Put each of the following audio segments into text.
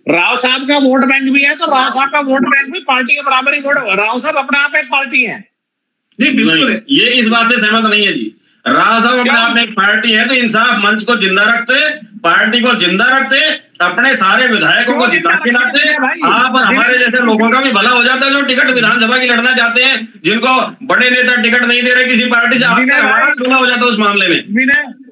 राव साहब का vote bank भी है, तो राव साहब का वोट बैंक भी पार्टी के बराबर ही वोट, राव साहब अपने आप एक पार्टी है। नहीं बिल्कुल, ये इस बात से सहमत नहीं है जी। राव साहब अपने आप में एक पार्टी है, तो इंसाफ मंच को जिंदा रखते, पार्टी को जिंदा रखते, अपने सारे विधायकों को जिता के लाते, आप और हमारे जैसे लोगों का भी भला हो जाता है जो टिकट विधानसभा की लड़ना चाहते हैं, जिनको बड़े नेता टिकट नहीं दे रहे किसी पार्टी से, आपका हमारा खुला हो जाता है उस मामले में।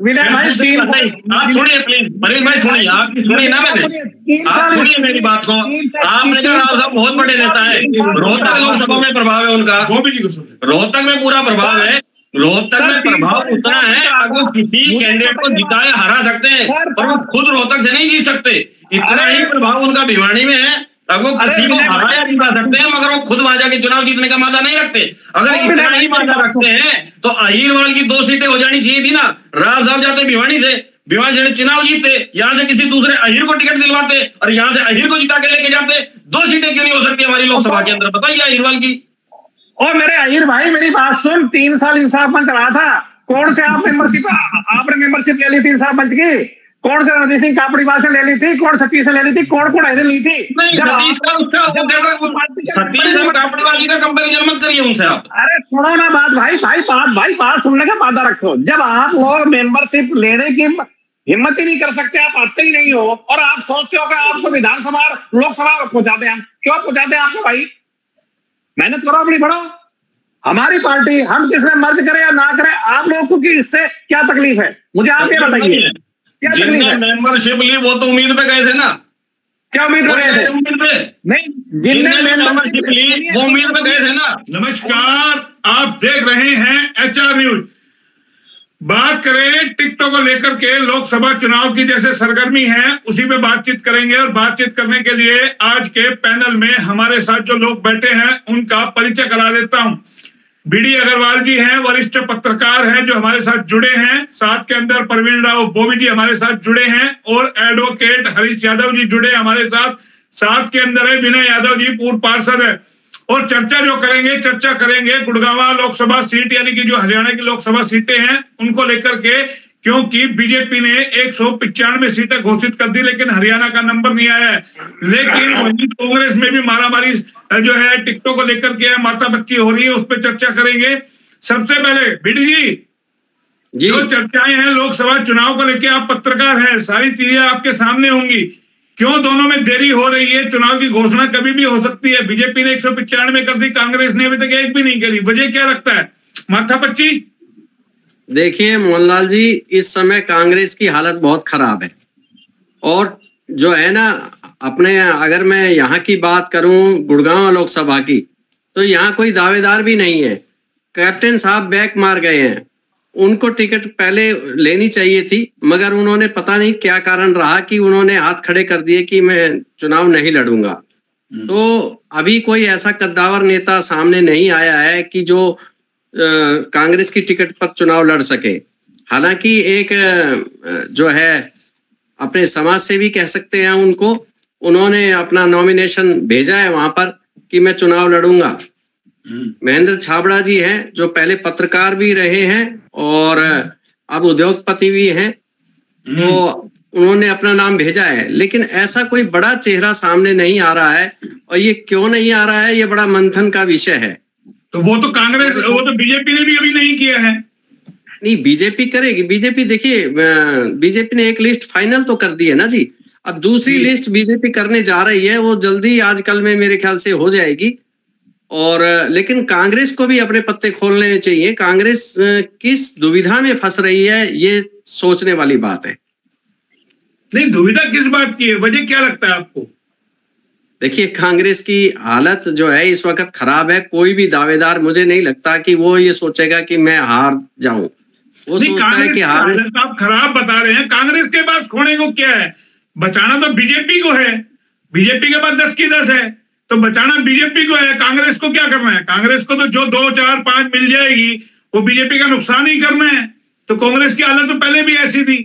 विनय भाई आप सुनिए प्लीज, मरीज भाई सुनिए, आपकी सुनिए ना मैंने, आप सुनिए मेरी बात को। आपने कहा राव साहब बहुत बड़े नेता है, रोहतक लोकसभा में प्रभाव है उनका, रोहतक में पूरा प्रभाव है, रोहतक में प्रभाव उतना है, अगर किसी कैंडिडेट को जिताए हरा सकते हैं, पर वो खुद रोहतक से नहीं जीत सकते, इतना ही प्रभाव उनका भिवानी में है। अब वो किसी को हराया जिता सकते हैं, मगर वो खुद वहां जाके चुनाव जीतने का मादा नहीं रखते। अगर इतना ही मादा रखते हैं तो अहीरवाल की 2 सीटें हो जानी चाहिए थी ना। राव साहब जाते भिवानी से चुनाव जीतते, यहाँ से किसी दूसरे अहीर को टिकट दिलवाते और यहाँ से अहीर को जिता के लेके जाते। 2 सीटें क्यों नहीं हो सकती हमारी लोकसभा के अंदर, बताइए अहीरवाल की। और मेरे अहीर भाई मेरी बात सुन, 3 साल इंसाफ मंच रहा था, कौन से आपने मेंबरशिप ले ली थी इंसाफ मंच की? कौन से रणजीत सिंह कापड़ीवाल से ले ली थी, कौन सतीश से ले ली थी, कौन अहीर ली थी? अरे सुनो ना बात भाई, बात सुनने का वादा रखो। जब आप लोग मेंबरशिप लेने की हिम्मत ही नहीं कर सकते, आप आते ही नहीं हो, और आप सोचते हो कि आपको विधानसभा लोकसभा पहुंचाते हैं। क्यों पहुंचाते हैं आपको भाई? मेहनत करो अपनी, बढ़ो। हमारी पार्टी, हम किसने मर्ज करें या ना करें, आप लोगों को इससे क्या तकलीफ है? मुझे आप ये बताइए, क्या तकलीफ है? मेंबरशिप ली वो तो उम्मीद पे गए थे ना। क्या उम्मीद पे गए थे? उम्मीद पे नहीं, जिनने मेंबरशिप ली वो उम्मीद पे गए थे ना। नमस्कार, आप देख रहे हैं HR न्यूज। बात करें टिकटॉक को लेकर के, लोकसभा चुनाव की जैसे सरगर्मी है उसी पे बातचीत करेंगे। और बातचीत करने के लिए आज के पैनल में हमारे साथ जो लोग बैठे हैं उनका परिचय करा देता हूं। BD अग्रवाल जी हैं, वरिष्ठ पत्रकार हैं जो हमारे साथ जुड़े हैं। साथ के अंदर प्रवीण राव बोवी जी हमारे साथ जुड़े हैं, और एडवोकेट हरीश यादव जी जुड़े हमारे साथ। साथ के अंदर है विनय यादव जी, पूर्व पार्षद है। और चर्चा करेंगे गुड़गांव लोकसभा सीट, यानी कि जो हरियाणा की लोकसभा सीटें हैं उनको लेकर के, क्योंकि बीजेपी ने 195 सीटें घोषित कर दी, लेकिन हरियाणा का नंबर नहीं आया है। लेकिन वहीं कांग्रेस में भी मारामारी जो है टिकटों को लेकर के माता बच्ची हो रही है, उस पर चर्चा करेंगे। सबसे पहले BD जी, जो चर्चाएं हैं लोकसभा चुनाव को लेकर, आप पत्रकार हैं, सारी चीजें आपके सामने होंगी। क्यों दोनों में देरी हो रही है? चुनाव की घोषणा कभी भी हो सकती है। बीजेपी ने 195 कर दी, कांग्रेस ने अभी तक एक भी नहीं करी। वजह क्या लगता है माथा बच्ची? देखिए मोहनलाल जी, इस समय कांग्रेस की हालत बहुत खराब है। और जो है ना, अपने अगर मैं यहाँ की बात करूं गुड़गांव लोकसभा की, तो यहाँ कोई दावेदार भी नहीं है। कैप्टन साहब बैक मार गए हैं, उनको टिकट पहले लेनी चाहिए थी, मगर उन्होंने पता नहीं क्या कारण रहा कि उन्होंने हाथ खड़े कर दिए कि मैं चुनाव नहीं लड़ूंगा। तो अभी कोई ऐसा कद्दावर नेता सामने नहीं आया है कि जो कांग्रेस की टिकट पर चुनाव लड़ सके। हालांकि एक जो है अपने समाज सेवी कह सकते हैं उनको, उन्होंने अपना नॉमिनेशन भेजा है वहां पर कि मैं चुनाव लड़ूंगा। महेंद्र छाबड़ा जी हैं जो पहले पत्रकार भी रहे हैं और अब उद्योगपति भी हैं, तो उन्होंने अपना नाम भेजा है। लेकिन ऐसा कोई बड़ा चेहरा सामने नहीं आ रहा है, और ये क्यों नहीं आ रहा है, ये बड़ा मंथन का विषय है। तो वो तो कांग्रेस, वो तो बीजेपी ने भी अभी नहीं किया है। नहीं, बीजेपी करेगी। बीजेपी देखिए, बीजेपी ने एक लिस्ट फाइनल तो कर दी है ना जी। अब दूसरी लिस्ट बीजेपी करने जा रही है, वो जल्दी आजकल में मेरे ख्याल से हो जाएगी। और लेकिन कांग्रेस को भी अपने पत्ते खोलने चाहिए। कांग्रेस किस दुविधा में फंस रही है, ये सोचने वाली बात है। नहीं, दुविधा किस बात की है? वजह क्या लगता है आपको? देखिए, कांग्रेस की हालत जो है इस वक्त खराब है। कोई भी दावेदार मुझे नहीं लगता कि वो ये सोचेगा कि मैं हार जाऊं। वो सोचता है कि हार। आप खराब बता रहे हैं, कांग्रेस के पास खोने को क्या है? बचाना तो बीजेपी को है। बीजेपी के पास 10 की 10 है, तो बचाना बीजेपी को है। कांग्रेस को क्या करना है? कांग्रेस को तो जो 2, 4, 5 मिल जाएगी वो बीजेपी का नुकसान ही करना है। तो कांग्रेस की हालत तो पहले भी ऐसी थी,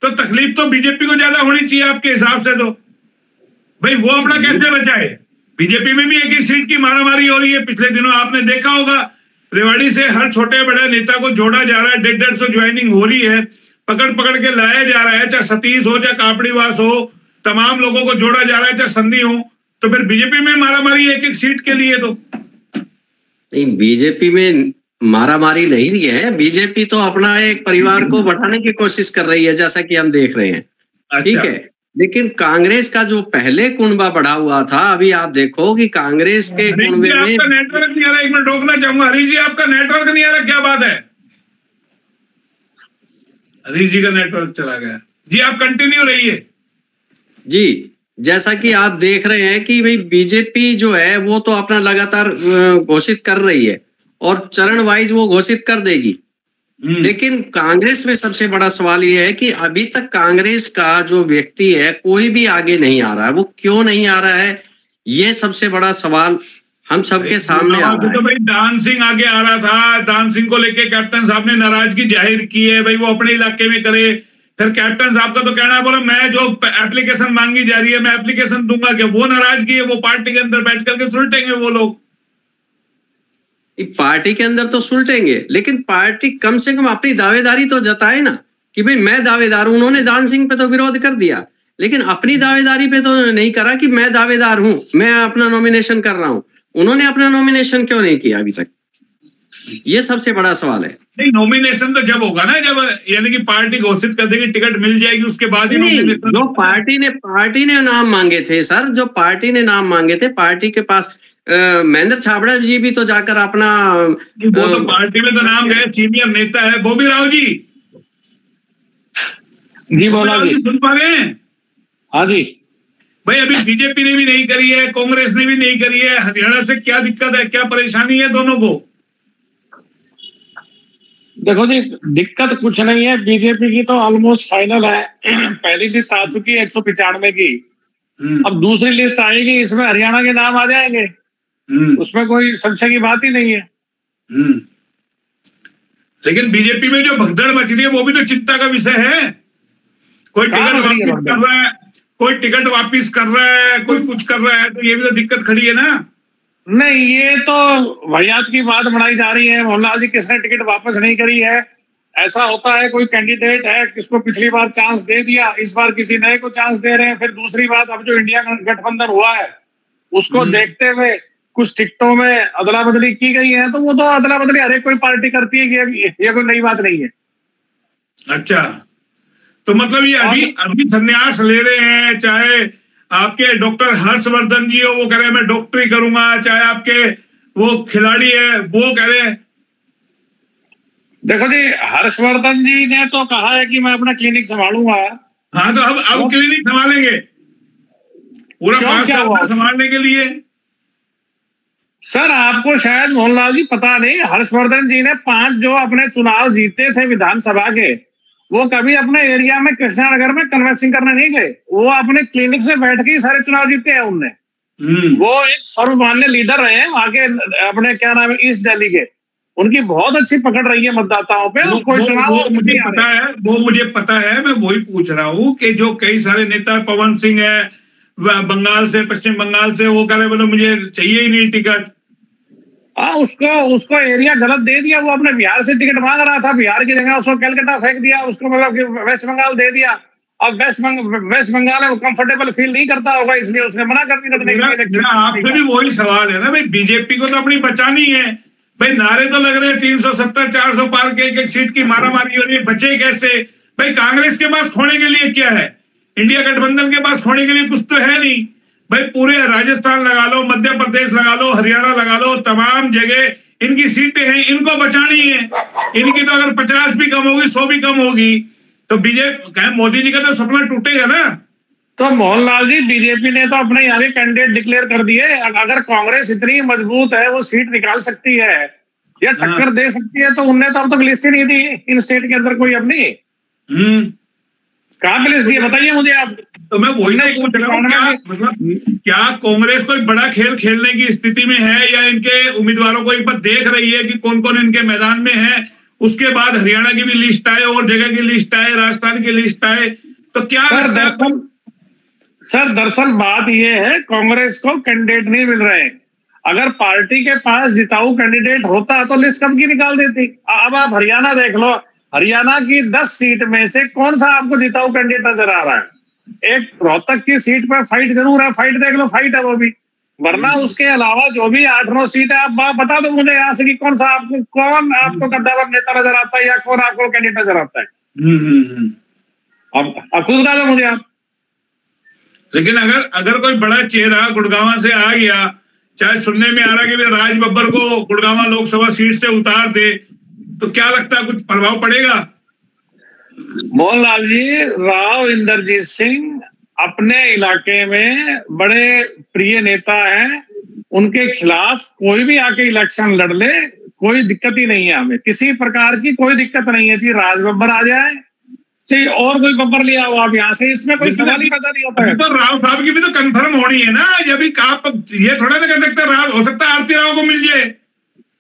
तो तकलीफ तो बीजेपी को ज्यादा होनी चाहिए आपके हिसाब से। तो भाई वो अपना कैसे बचाए? बीजेपी में भी एक ही सीट की मारामारी हो रही है। पिछले दिनों आपने देखा होगा, रेवाड़ी से हर छोटे बड़े नेता को जोड़ा जा रहा है, 150 ज्वाइनिंग हो रही है, पकड़ के लाया जा रहा है, चाहे सतीश हो चाहे कापड़ीवास हो, तमाम लोगों को जोड़ा जा रहा है, चाहे संधि हो, तो फिर बीजेपी में मारामारी एक एक सीट के लिए। तो नहीं, बीजेपी में मारामारी नहीं है। बीजेपी तो अपना एक परिवार को बढ़ाने की कोशिश कर रही है, जैसा कि हम देख रहे हैं। ठीक है, लेकिन कांग्रेस का जो पहले कुनबा बढ़ा हुआ था, अभी आप देखो कि कांग्रेस के कुनबे में आपका नेटवर्क नहीं आ रहा। एक मिनट रोकना चाहूंगा, हरीश जी आपका नेटवर्क नहीं आ रहा, क्या बात है? हरीश जी का नेटवर्क चला गया। जी आप कंटिन्यू रहिए। जी, जैसा कि आप देख रहे हैं कि भाई बीजेपी जो है वो तो अपना लगातार घोषित कर रही है और चरण वाइज वो घोषित कर देगी। लेकिन कांग्रेस में सबसे बड़ा सवाल ये है कि अभी तक कांग्रेस का जो व्यक्ति है कोई भी आगे नहीं आ रहा है। वो क्यों नहीं आ रहा है, ये सबसे बड़ा सवाल हम सबके सामने आ रहा है। तो भाई दान सिंह आगे आ रहा था, दान सिंह को लेके कैप्टन साहब ने नाराजगी जाहिर की है, भाई वो अपने इलाके में करे। फिर कैप्टन साहब का तो कहना है, बोला मैं जो एप्लीकेशन मांगी जा रही है मैं एप्लीकेशन दूंगा, कि वो नाराजगी है, वो पार्टी के अंदर बैठ करके सुलटेंगे वो लोग। पार्टी के अंदर तो सुलटेंगे, लेकिन पार्टी कम से कम अपनी दावेदारी तो जताए ना कि भाई मैं दावेदार हूं। उन्होंने दान सिंह पे तो विरोध कर दिया, लेकिन अपनी दावेदारी पे तो नहीं करा कि मैं दावेदार हूं, मैं अपना नॉमिनेशन कर रहा हूं। उन्होंने अपना नॉमिनेशन क्यों नहीं किया अभी तक, ये सबसे बड़ा सवाल है। नहीं, नॉमिनेशन तो जब होगा ना, जब यानी कि पार्टी घोषित कर देगी, टिकट मिल जाएगी, उसके बाद ही नॉमिनेशन। जो पार्टी ने नाम मांगे थे सर, जो पार्टी ने नाम मांगे थे, पार्टी के पास महेंद्र छाबड़ा जी भी तो जाकर अपना वो तो पार्टी में तो नाम गए, सीनियर नेता है बॉबी राव जी। जी बोला जी, सुन पा रहे हैं? हाँ जी भाई अभी बीजेपी ने भी नहीं करी है, कांग्रेस ने भी नहीं करी है। हरियाणा से क्या दिक्कत है, क्या परेशानी है दोनों को? देखो जी, दिक्कत कुछ नहीं है, बीजेपी की तो ऑलमोस्ट फाइनल है। पहली लिस्ट आ चुकी है 195 की, अब दूसरी लिस्ट आएगी, इसमें हरियाणा के नाम आ जाएंगे, उसमें कोई संशय की बात ही नहीं है। लेकिन बीजेपी में जो भगदड़ मच रही है वो भी तो चिंता का विषय है। कोई टिकट वापिस कर रहा है, कोई टिकट वापिस कर रहा है, कोई कुछ कर रहा है, तो ये भी तो दिक्कत खड़ी है ना। नहीं, ये तो वाहियात की बात बनाई जा रही है। मोहनलाल जी, किसने टिकट वापस नहीं करी है? ऐसा होता है, कोई कैंडिडेट है, किसको पिछली बार चांस दे दिया, इस बार किसी नए को चांस दे रहे हैं। फिर दूसरी बात, अब जो इंडिया गठबंधन हुआ है उसको देखते हुए कुछ टिकटों में अदला बदली की गई है, तो वो तो अदला बदली हर एक कोई पार्टी करती है, ये कोई नई बात नहीं है। अच्छा, तो मतलब ये अभी संन्यास ले रहे हैं, चाहे आपके डॉक्टर हर्षवर्धन जी हो, वो कह रहे हैं मैं डॉक्टरी करूंगा, चाहे आपके वो खिलाड़ी है वो कह रहे हैं। देखो जी, हर्षवर्धन जी ने तो कहा है कि मैं अपना क्लिनिक संभालूंगा। हाँ, तो अब क्लिनिक संभालेंगे पूरा 5 साल संभालने के लिए। सर, आपको शायद मोहनलाल जी पता नहीं, हर्षवर्धन जी ने 5 जो अपने चुनाव जीते थे विधानसभा के, वो कभी अपने एरिया में कृष्णानगर में कन्वेंसिंग करने नहीं गए, वो अपने क्लिनिक से बैठ के ही सारे चुनाव जीते हैं उनने। वो एक सर्वमान्य लीडर रहे हैं वहां के, अपने क्या नाम है, ईस्ट दिल्ली के। उनकी बहुत अच्छी पकड़ रही है मतदाताओं पे। कोई चुनाव मुझे पता है, वो मुझे पता है, मैं वही पूछ रहा हूँ कि जो कई सारे नेता, पवन सिंह है बंगाल से, पश्चिम बंगाल से, वो कह रहे बोलो मुझे चाहिए ही नहीं टिकट। हाँ, उसको एरिया गलत दे दिया। वो अपने बिहार से टिकट मांग रहा था, बिहार की जगह उसको कलकत्ता फेंक दिया, उसको मतलब कि वेस्ट बंगाल दे दिया। अब वेस्ट बंगाल में वो कंफर्टेबल फील नहीं करता होगा, इसलिए उसने मना कर दिया। आपसे भी वही सवाल है ना भाई, बीजेपी को तो अपनी बचानी है भाई। नारे तो लग रहे हैं 370 400 पार के एक सीट की मारामारी हो रही है, बचे कैसे भाई? कांग्रेस के पास खोने के लिए क्या है? इंडिया गठबंधन के पास खोने के लिए कुछ तो है नहीं भाई। पूरे राजस्थान लगा लो, मध्य प्रदेश लगा लो, हरियाणा लगा लो, तमाम जगह इनकी सीटें हैं, इनको बचानी है। इनकी तो अगर 50 भी कम होगी, 100 भी कम होगी, तो बीजेपी, मोदी जी का तो सपना टूटेगा ना। तो मोहनलाल जी, बीजेपी ने तो अपने यहाँ के कैंडिडेट डिक्लेयर कर दिए। अगर कांग्रेस इतनी मजबूत है, वो सीट निकाल सकती है या टक्कर दे सकती है, तो उनने तो अब तक लिस्ट ही नहीं दी इन स्टेट के अंदर कोई अपनी। कहाँ पे लिस्ट दी है बताइए मुझे आप। तो मैं वही नहीं पूछ रहा हूँ, मतलब क्या कांग्रेस कोई बड़ा खेल खेलने की स्थिति में है, या इनके उम्मीदवारों को एक बार देख रही है कि कौन कौन इनके मैदान में है? उसके बाद हरियाणा की भी लिस्ट आए और जगह की लिस्ट आए, राजस्थान की लिस्ट आए, तो क्या दरअसल बात यह है, कांग्रेस को कैंडिडेट नहीं मिल रहे। अगर पार्टी के पास जिताऊ कैंडिडेट होता तो लिस्ट कब की निकाल देती। अब आप हरियाणा देख लो, हरियाणा की 10 सीट में से कौन सा आपको जिताऊ कैंडिडेट नजर आ रहा है? एक रोहतक की सीट पर फाइट जरूर है, फाइट देख लो, फाइट है वो भी, वरना उसके अलावा जो भी 8-9 सीट है, आप बता दो मुझे यहाँ से कि कौन आपको कद्दावर नेता नजर आता है या कौन आपको कैंडिडेट नजर आता है। अब खुद बता दो मुझे आप। लेकिन अगर कोई बड़ा चेहरा गुड़गांव से आ गया, चाहे सुनने में आ रहा है कि राज बब्बर को गुड़गांव लोकसभा सीट से उतार दे, तो क्या लगता है कुछ प्रभाव पड़ेगा? मोहनलाल जी, राव इंद्रजीत सिंह अपने इलाके में बड़े प्रिय नेता हैं, उनके खिलाफ कोई भी आके इलेक्शन लड़ ले, कोई दिक्कत ही नहीं है, हमें किसी प्रकार की कोई दिक्कत नहीं है। जी राज बब्बर आ जाए, चाहिए और कोई बब्बर लिया हो आप यहाँ से, इसमें कोई सवाल ही पैदा नहीं होता है। तो राव साहब की भी तो कंफर्म होनी है ना, जब आप ये थोड़ा ना कर सकते राव, हो सकता है आरती राव को मिल जाए।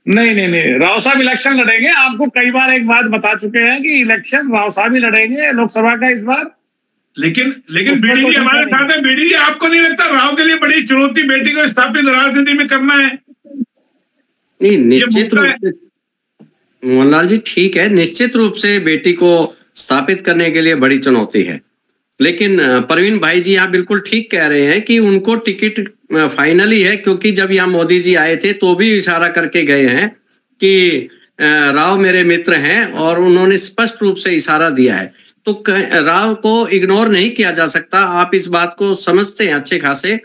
नहीं, राव साहब इलेक्शन लड़ेंगे, आपको कई बार एक बात बता चुके हैं कि इलेक्शन राव साहब ही लड़ेंगे लोकसभा का इस बार। लेकिन बीडी जी हमारे साथ है। बीडी जी, आपको नहीं लगता राव के लिए बड़ी चुनौती बेटी को स्थापित राजनीति में करना है? नहीं, निश्चित रूप से मोहनलाल जी ठीक है, निश्चित रूप से बेटी को स्थापित करने के लिए बड़ी चुनौती है। लेकिन परवीन भाई जी आप बिल्कुल ठीक कह रहे हैं कि उनको टिकट फाइनली है, क्योंकि जब यहाँ मोदी जी आए थे तो भी इशारा करके गए हैं कि राव मेरे मित्र हैं, और उन्होंने स्पष्ट रूप से इशारा दिया है, तो राव को इग्नोर नहीं किया जा सकता। आप इस बात को समझते हैं अच्छे खासे।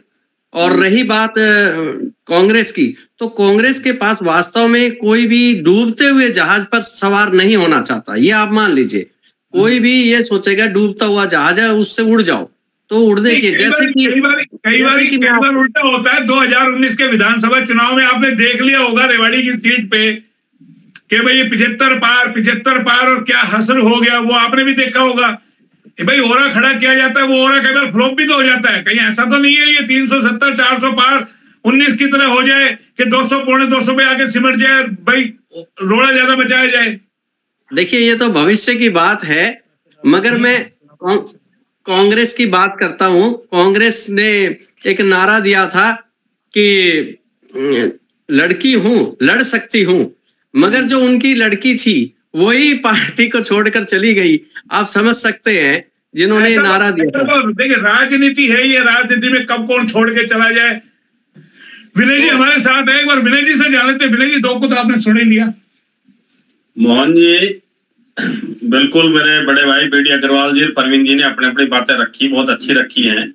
और रही बात कांग्रेस की, तो कांग्रेस के पास वास्तव में कोई भी डूबते हुए जहाज पर सवार नहीं होना चाहता, ये आप मान लीजिए। कोई भी ये सोचेगा डूबता हुआ जहाज है, उससे उड़ जाओ तो उड़ देंगे। जैसे कि कई बार उल्टा होता है। 2019 के विधानसभा चुनाव में आपने देख लिया होगा रेवाड़ी की सीट पे कि भाई ये 75 पार और क्या हसर हो गया, वो आपने भी देखा होगा। भाई ओरा खड़ा किया जाता है, वो ओरा कई बार फ्लॉप भी तो हो जाता है। कहीं ऐसा तो नहीं है ये 370 400 पार 19 की तरह हो जाए कि 200 पौने 200 पे आके सिमट जाए, भाई रोड़ा ज्यादा बचाया जाए। देखिए ये तो भविष्य की बात है, मगर मैं कांग्रेस की बात करता हूं। कांग्रेस ने एक नारा दिया था कि लड़की हूं, लड़ सकती हूं, मगर जो उनकी लड़की थी वही पार्टी को छोड़कर चली गई। आप समझ सकते हैं जिन्होंने नारा दिया था। देखिए राजनीति है ये, राजनीति में कब कौन छोड़ के चला जाए। विनय जी हमारे साथ है, एक बार विनय जी से जान लेते। विनय जी, 2 को तो आपने सुन ही लिया। मोहन जी बिल्कुल, मेरे बड़े भाई बीडी अग्रवाल जी और परवीन जी ने अपने अपनी बातें रखी, बहुत अच्छी रखी हैं।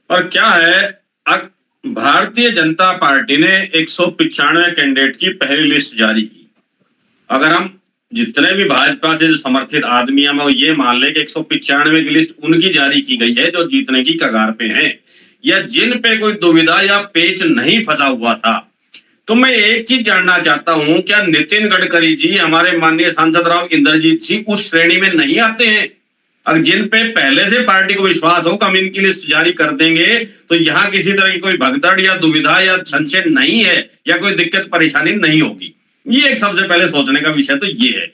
और क्या है, भारतीय जनता पार्टी ने 195 कैंडिडेट की पहली लिस्ट जारी की। अगर हम जितने भी भाजपा से जो समर्थित आदमी हैं, वो ये मान ले कि 195 की लिस्ट उनकी जारी की गई है जो जीतने की कगार पे हैं, या जिन पे कोई दुविधा या पेच नहीं फंसा हुआ था। तो मैं एक चीज जानना चाहता हूं, क्या नितिन गडकरी जी, हमारे माननीय सांसद राव इंद्रजीत जी उस श्रेणी में नहीं आते हैं? अगर जिन पे पहले से पार्टी को विश्वास हो कि हम इनकी लिस्ट जारी कर देंगे, तो यहाँ किसी तरह की कोई भगदड़ या दुविधा या संशय नहीं है, या कोई दिक्कत परेशानी नहीं होगी। ये एक सबसे पहले सोचने का विषय तो ये है।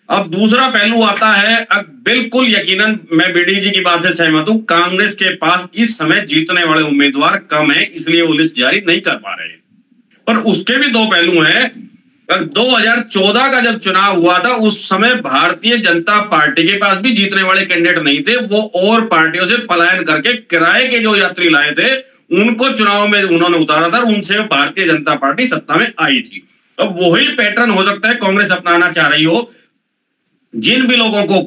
अब दूसरा पहलू आता है, अब बिल्कुल यकीनन मैं बीडी जी की बात से सहमत हूं, कांग्रेस के पास इस समय जीतने वाले उम्मीदवार कम है, इसलिए वो लिस्ट जारी नहीं कर पा रहे हैं। पर उसके भी 2 पहलू हैं। 2014 का जब चुनाव हुआ था, उस समय भारतीय जनता पार्टी के पास भी जीतने वाले कैंडिडेट नहीं थे। वो और पार्टियों से पलायन करके किराए के जो यात्री लाए थे, उनको चुनाव में उन्होंने उतारा था, उनसे भारतीय जनता पार्टी सत्ता में आई थी। अब वही पैटर्न हो सकता है कांग्रेस अपनाना चाह रही हो। जिन भी लोगों को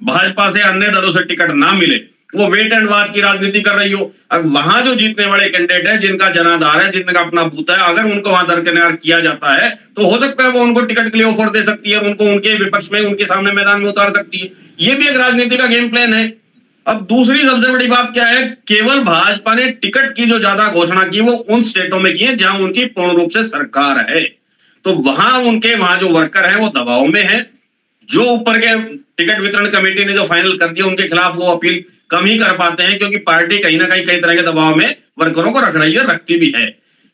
भाजपा से अन्य दलों से टिकट ना मिले, वो वेट एंड वॉच की राजनीति कर रही हो। अब वहां जो जीतने वाले कैंडिडेट है, जिनका जनाधार है, जिनका अपना बूथ है, अगर उनको वहां दरकिनार किया जाता है, तो हो सकता है वो उनको टिकट के लिए ऑफर दे सकती है, उनको उनके विपक्ष में, उनके सामने मैदान में उतार सकती है। ये भी एक राजनीति का गेम प्लान है। अब दूसरी सबसे बड़ी बात क्या है, केवल भाजपा ने टिकट की जो ज्यादा घोषणा की वो उन स्टेटों में की है जहां उनकी पूर्ण रूप से सरकार है। तो वहां जो वर्कर है वो दबाव में है। जो ऊपर के टिकट वितरण कमेटी ने जो फाइनल कर दिया, उनके खिलाफ वो अपील कम ही कर पाते हैं, क्योंकि पार्टी कहीं ना कहीं कई तरह के दबाव में वर्करों को रख रही है, रखती भी है।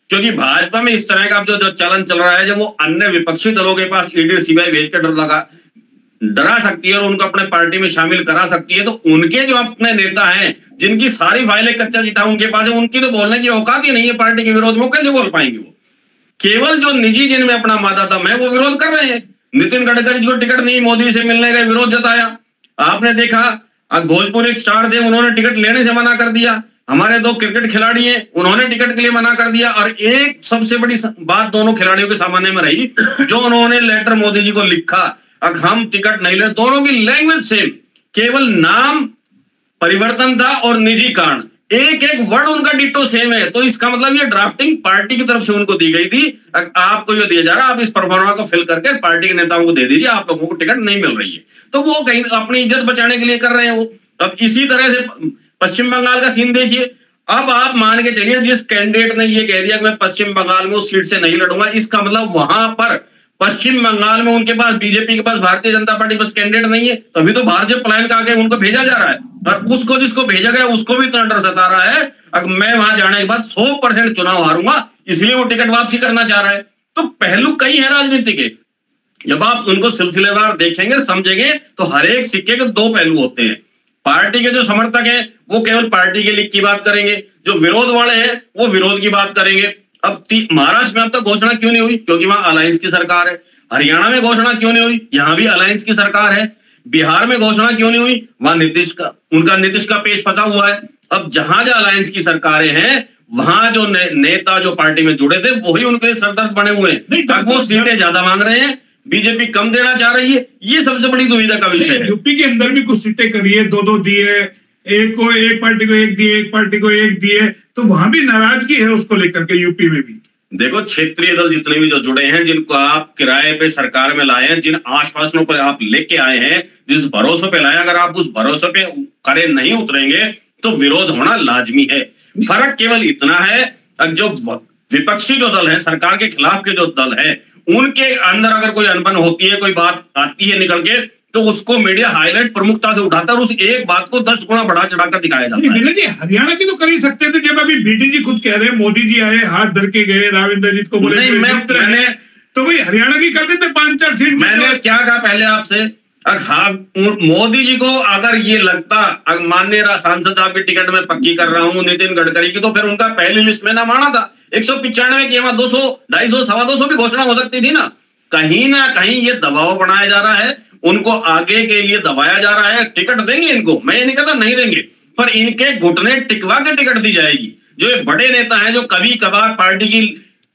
क्योंकि भाजपा में इस तरह का जो चलन चल रहा है, जब वो अन्य विपक्षी दलों के पास ईडी सीबीआई भेज कर डरा सकती है और उनको अपने पार्टी में शामिल करा सकती है, तो उनके जो अपने नेता हैं, जिनकी सारी फाइलें कच्चा चिट्ठा उनके पास है, उनकी तो बोलने की औकात ही नहीं है पार्टी के विरोध में। कैसे बोल पाएंगे वो? केवल जो निजी जिनमें अपना मादा दम है वो विरोध कर रहे हैं। नितिन गडकरी को टिकट नहीं, मोदी से मिलने का विरोध जताया। आपने देखा अब भोजपुर एक स्टार थे, उन्होंने टिकट लेने से मना कर दिया। हमारे 2 क्रिकेट खिलाड़ी हैं, उन्होंने टिकट के लिए मना कर दिया। और एक सबसे बड़ी बात दोनों खिलाड़ियों के सामने में रही, जो उन्होंने लेटर मोदी जी को लिखा, अब हम टिकट नहीं ले, दोनों की लैंग्वेज सेम, केवल नाम परिवर्तन था और निजी कारण, एक एक वर्ड उनका डिट्टो सेम है। तो इसका मतलब ये ड्राफ्टिंग पार्टी की तरफ से उनको दी गई थी। आपको जो दिया जा रहा है, आप इस परफॉर्मा को फिल करके पार्टी के नेताओं को दे दीजिए, आप लोगों को टिकट नहीं मिल रही है। तो वो कहीं अपनी इज्जत बचाने के लिए कर रहे हैं वो। अब इसी तरह से पश्चिम बंगाल का सीन देखिए। अब आप मान के चलिए, जिस कैंडिडेट ने ये कह दिया कि मैं पश्चिम बंगाल में उस सीट से नहीं लड़ूंगा, इसका मतलब वहां पर पश्चिम बंगाल में उनके पास, बीजेपी के पास, भारतीय जनता पार्टी के पास कैंडिडेट नहीं है। तभी तो बाहर से पलायन का आगे उनको भेजा जा रहा है, और उसको जिसको भेजा गया उसको भी इतना डर सता रहा है, अगर मैं वहां जाने के बाद 100% चुनाव हारूंगा, इसलिए वो टिकट वापसी करना चाह रहा है। तो पहलू कई है राजनीति के, जब आप उनको सिलसिलेवार देखेंगे, समझेंगे, तो हर एक सिक्के के 2 पहलू होते हैं। पार्टी के जो समर्थक हैं वो केवल पार्टी के लिए की बात करेंगे, जो विरोध वाले हैं वो विरोध की बात करेंगे। अब महाराष्ट्र में अब तक घोषणा क्यों नहीं हुई? क्योंकि वहां अलायंस की सरकार है। हरियाणा में घोषणा क्यों नहीं हुई? यहां भी अलायंस की सरकार है। बिहार में घोषणा क्यों नहीं हुई? वहां नीतीश का पेश फंसा हुआ है। अब जहां अलायंस की सरकारें हैं, वहां जो नेता जो पार्टी में जुड़े थे वही उनके सरदर्द बने हुए हैं। अब वो सीटें ज्यादा मांग रहे हैं, बीजेपी कम देना चाह रही है। ये सबसे बड़ी दुविधा का विषय है। यूपी के अंदर भी कुछ सीटें करी है, 2-2 दिए, एक पार्टी को 1 दिए, एक पार्टी को 1 दिए, तो वहां भी नाराजगी है उसको लेकर के। यूपी में भी देखो, क्षेत्रीय दल जितने भी जो जुड़े हैं, जिनको आप किराए पे सरकार में लाए हैं, जिन आश्वासनों पर आप लेके आए हैं, जिस भरोसे पे लाए, अगर आप उस भरोसे पे खरे नहीं उतरेंगे तो विरोध होना लाजमी है। फर्क केवल इतना है, जो विपक्षी जो दल है, सरकार के खिलाफ के जो दल है, उनके अंदर अगर कोई अनबन होती है, कोई बात आती है निकल के, तो उसको मीडिया हाईलाइट प्रमुखता से उठाता है और उस एक बात को 10 गुना बढ़ा चढ़ाकर दिखाया जाता है। जी, हरियाणा की तो कर ही सकते थे। जब अभी बीडी जी खुद कह रहे हैं, मोदी जी आए, हाथ धर के गए, राव इंद्रजीत को बोले नहीं, मैंने तो भाई हरियाणा की कर देते 5-4 सीट। मैंने क्या कहा पहले आपसे, हाँ, मोदी जी को अगर ये लगता, अगर माननीय सांसद साहब की टिकट में पक्की कर रहा हूं नितिन गडकरी की, तो फिर उनका पहली लिस्ट में ना माना था। 195 की, वहां 200, 250, 225 भी घोषणा हो सकती थी ना कहीं ये दबाव बनाया जा रहा है, उनको आगे के लिए दबाया जा रहा है। टिकट देंगे इनको, मैं ये नहीं कहता नहीं देंगे, पर इनके घुटने टिकवा के टिकट दी जाएगी। जो ये बड़े नेता हैं, जो कभी कभार पार्टी की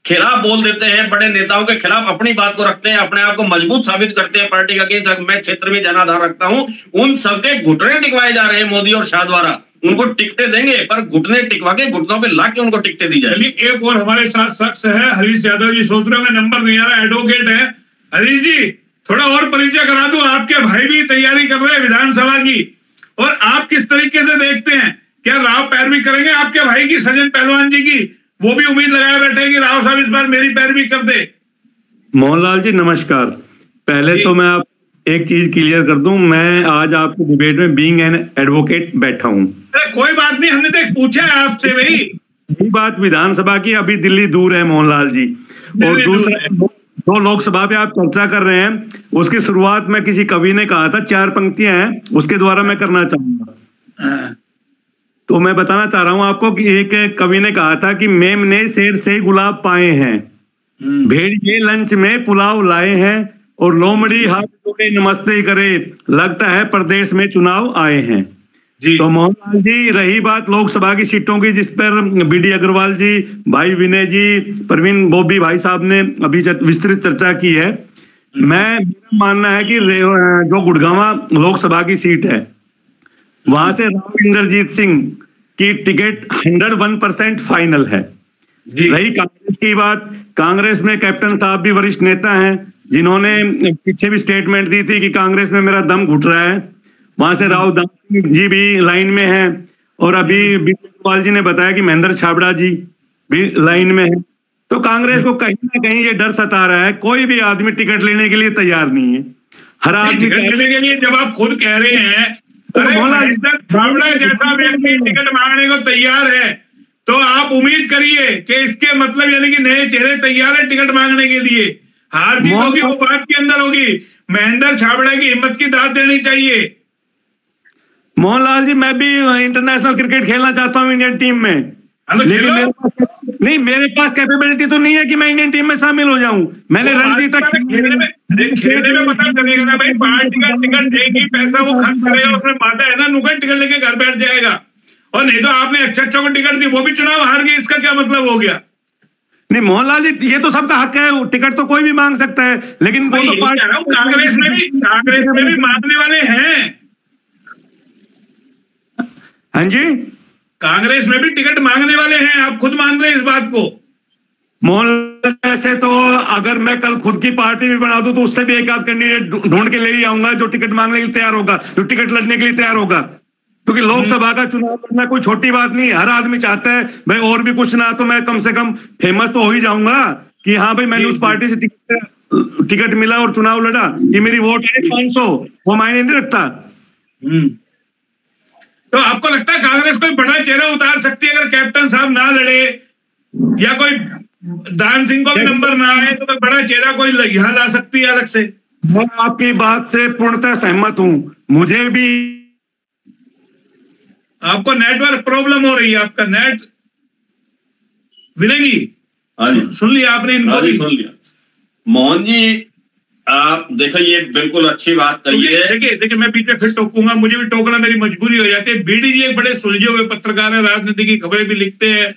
खिलाफ बोल देते हैं, बड़े नेताओं के खिलाफ अपनी बात को रखते हैं, अपने आप को मजबूत साबित करते हैं पार्टी का कि मैं क्षेत्र में जनाधार रखता हूं, उन सबके घुटने टिकवाए जा रहे हैं मोदी और शाह द्वारा। उनको टिकटें देंगे, पर घुटने टिकवा के, घुटनों पे ला के उनको टिकटें दी जाएगी। एक और हमारे साथ शख्स है, हरीश यादव जी। सोच रहे होंगे नंबर नहीं आ रहा, एडवोकेट है। हरीश जी, थोड़ा और परिचय करा दूं। आपके भाई भी तैयारी कर रहे हैं विधानसभा की, और आप किस तरीके से देखते हैं? क्या राव पैरवी करेंगे आपके भाई की, सजन पहलवान जी की? वो भी उम्मीद लगाए बैठे कि राव साहब इस बार मेरी पैरवी कर दे। मोहनलाल जी नमस्कार। पहले तो मैं आप एक चीज क्लियर कर दूं, मैं आज आपके डिबेट में बीइंग एन एडवोकेट बैठा हूं। कोई बात नहीं, हमने तो पूछा है आपसे भाई। ये बात विधानसभा की, अभी दिल्ली दूर है मोहनलाल जी, और दूसरा तो लोकसभा पे आप चर्चा कर रहे हैं, उसकी शुरुआत में किसी कवि ने कहा था, 4 पंक्तियां हैं, उसके द्वारा मैं करना चाहूंगा। तो मैं बताना चाह रहा हूं आपको कि एक कवि ने कहा था कि मेम ने शेर से गुलाब पाए हैं, भेड़िए लंच में पुलाव लाए हैं, और लोमड़ी हाथ जोड़े नमस्ते करे, लगता है प्रदेश में चुनाव आए हैं। तो मोहनलाल जी, रही बात लोकसभा की सीटों की, जिस पर बीडी अग्रवाल जी, भाई विनय जी, प्रवीण बोबी भाई साहब ने अभी विस्तृत चर्चा की है, मेरा मानना है कि जो गुड़गांव लोकसभा की सीट है, वहां से राव इंद्रजीत सिंह की टिकट 101% फाइनल है। रही कांग्रेस की बात, कांग्रेस में कैप्टन साहब भी वरिष्ठ नेता हैं, जिन्होंने पीछे भी स्टेटमेंट दी थी कि कांग्रेस में मेरा दम घुट रहा है। वहां से राव जी भी लाइन में है, और अभी बीडी जी ने बताया कि महेंद्र छाबड़ा जी भी लाइन में है। तो कांग्रेस को कहीं ना कहीं ये डर सता रहा है, कोई भी आदमी टिकट लेने के लिए तैयार नहीं है। हर आदमी टिकट लेने के लिए, जब आप खुद कह रहे हैं छाबड़ा जैसा व्यक्ति टिकट मांगने को तैयार है, तो आप उम्मीद करिए कि इसके मतलब यानी कि नए चेहरे तैयार है टिकट मांगने के लिए। हार जीत होगी वो बात के अंदर होगी, महेंद्र छाबड़ा की हिम्मत की दाद देनी चाहिए। मोहनलाल जी, मैं भी इंटरनेशनल क्रिकेट खेलना चाहता हूं इंडियन टीम में, लेकिन मेरे पास कैपेबिलिटी तो नहीं है कि मैं इंडियन टीम में शामिल हो जाऊं। मैंने रणजी तक खेलने में पता चलेगा ना भाई, पार्टी का टिकट देगी, पैसा वो खर्च करेगा, उसमें माता है ना, नुकड़ टिकट लेके घर बैठ जाएगा। और नहीं तो आपने अच्छा को टिकट दी, वो भी चुनाव हार गई, इसका क्या मतलब हो गया? नहीं मोहनलाल जी, ये तो सबका हक है, टिकट तो कोई भी मांग सकता है, लेकिन वो तो कांग्रेस में भी मांगने वाले हैं। हाँ जी, कांग्रेस में भी टिकट मांगने वाले हैं, आप खुद मान रहे हैं इस बात को। मोहनलाल ऐसे तो अगर मैं कल खुद की पार्टी भी बना दूं तो उससे भी एक आध कैंडिडेट ढूंढ के ले ही आऊंगा जो टिकट मांगने के लिए तैयार होगा, जो टिकट लड़ने के लिए तैयार होगा। क्योंकि लोकसभा का चुनाव करना कोई छोटी बात नहीं है। हर आदमी चाहता है भाई और भी कुछ ना तो मैं कम से कम फेमस तो हो ही जाऊंगा कि हाँ भाई मैंने उस पार्टी से टिकट मिला और चुनाव लड़ा, ये मेरी वोट है 500, वो मायने नहीं रखता। तो आपको लगता है कांग्रेस कोई बड़ा चेहरा उतार सकती है अगर कैप्टन साहब ना लड़े, या कोई दान सिंह को भी नंबर ना आए तो कोई बड़ा चेहरा कोई यहाँ ला सकती है अलग से? मैं आपकी बात से पूर्णतः सहमत हूँ। मुझे भी आपको नेटवर्क प्रॉब्लम हो रही है, आपका नेट विलेगी। हाँ जी, सुन लिया आपने इनको भी? सुन लिया। मोहन जी आप देखो, ये बिल्कुल अच्छी बात कही है। देखिए मैं बीच में फिर टोकूंगा, मुझे भी टोकना मेरी मजबूरी हो जाती है। बीडी जी एक बड़े सुलझे हुए पत्रकार है, राजनीति की खबरें भी लिखते हैं,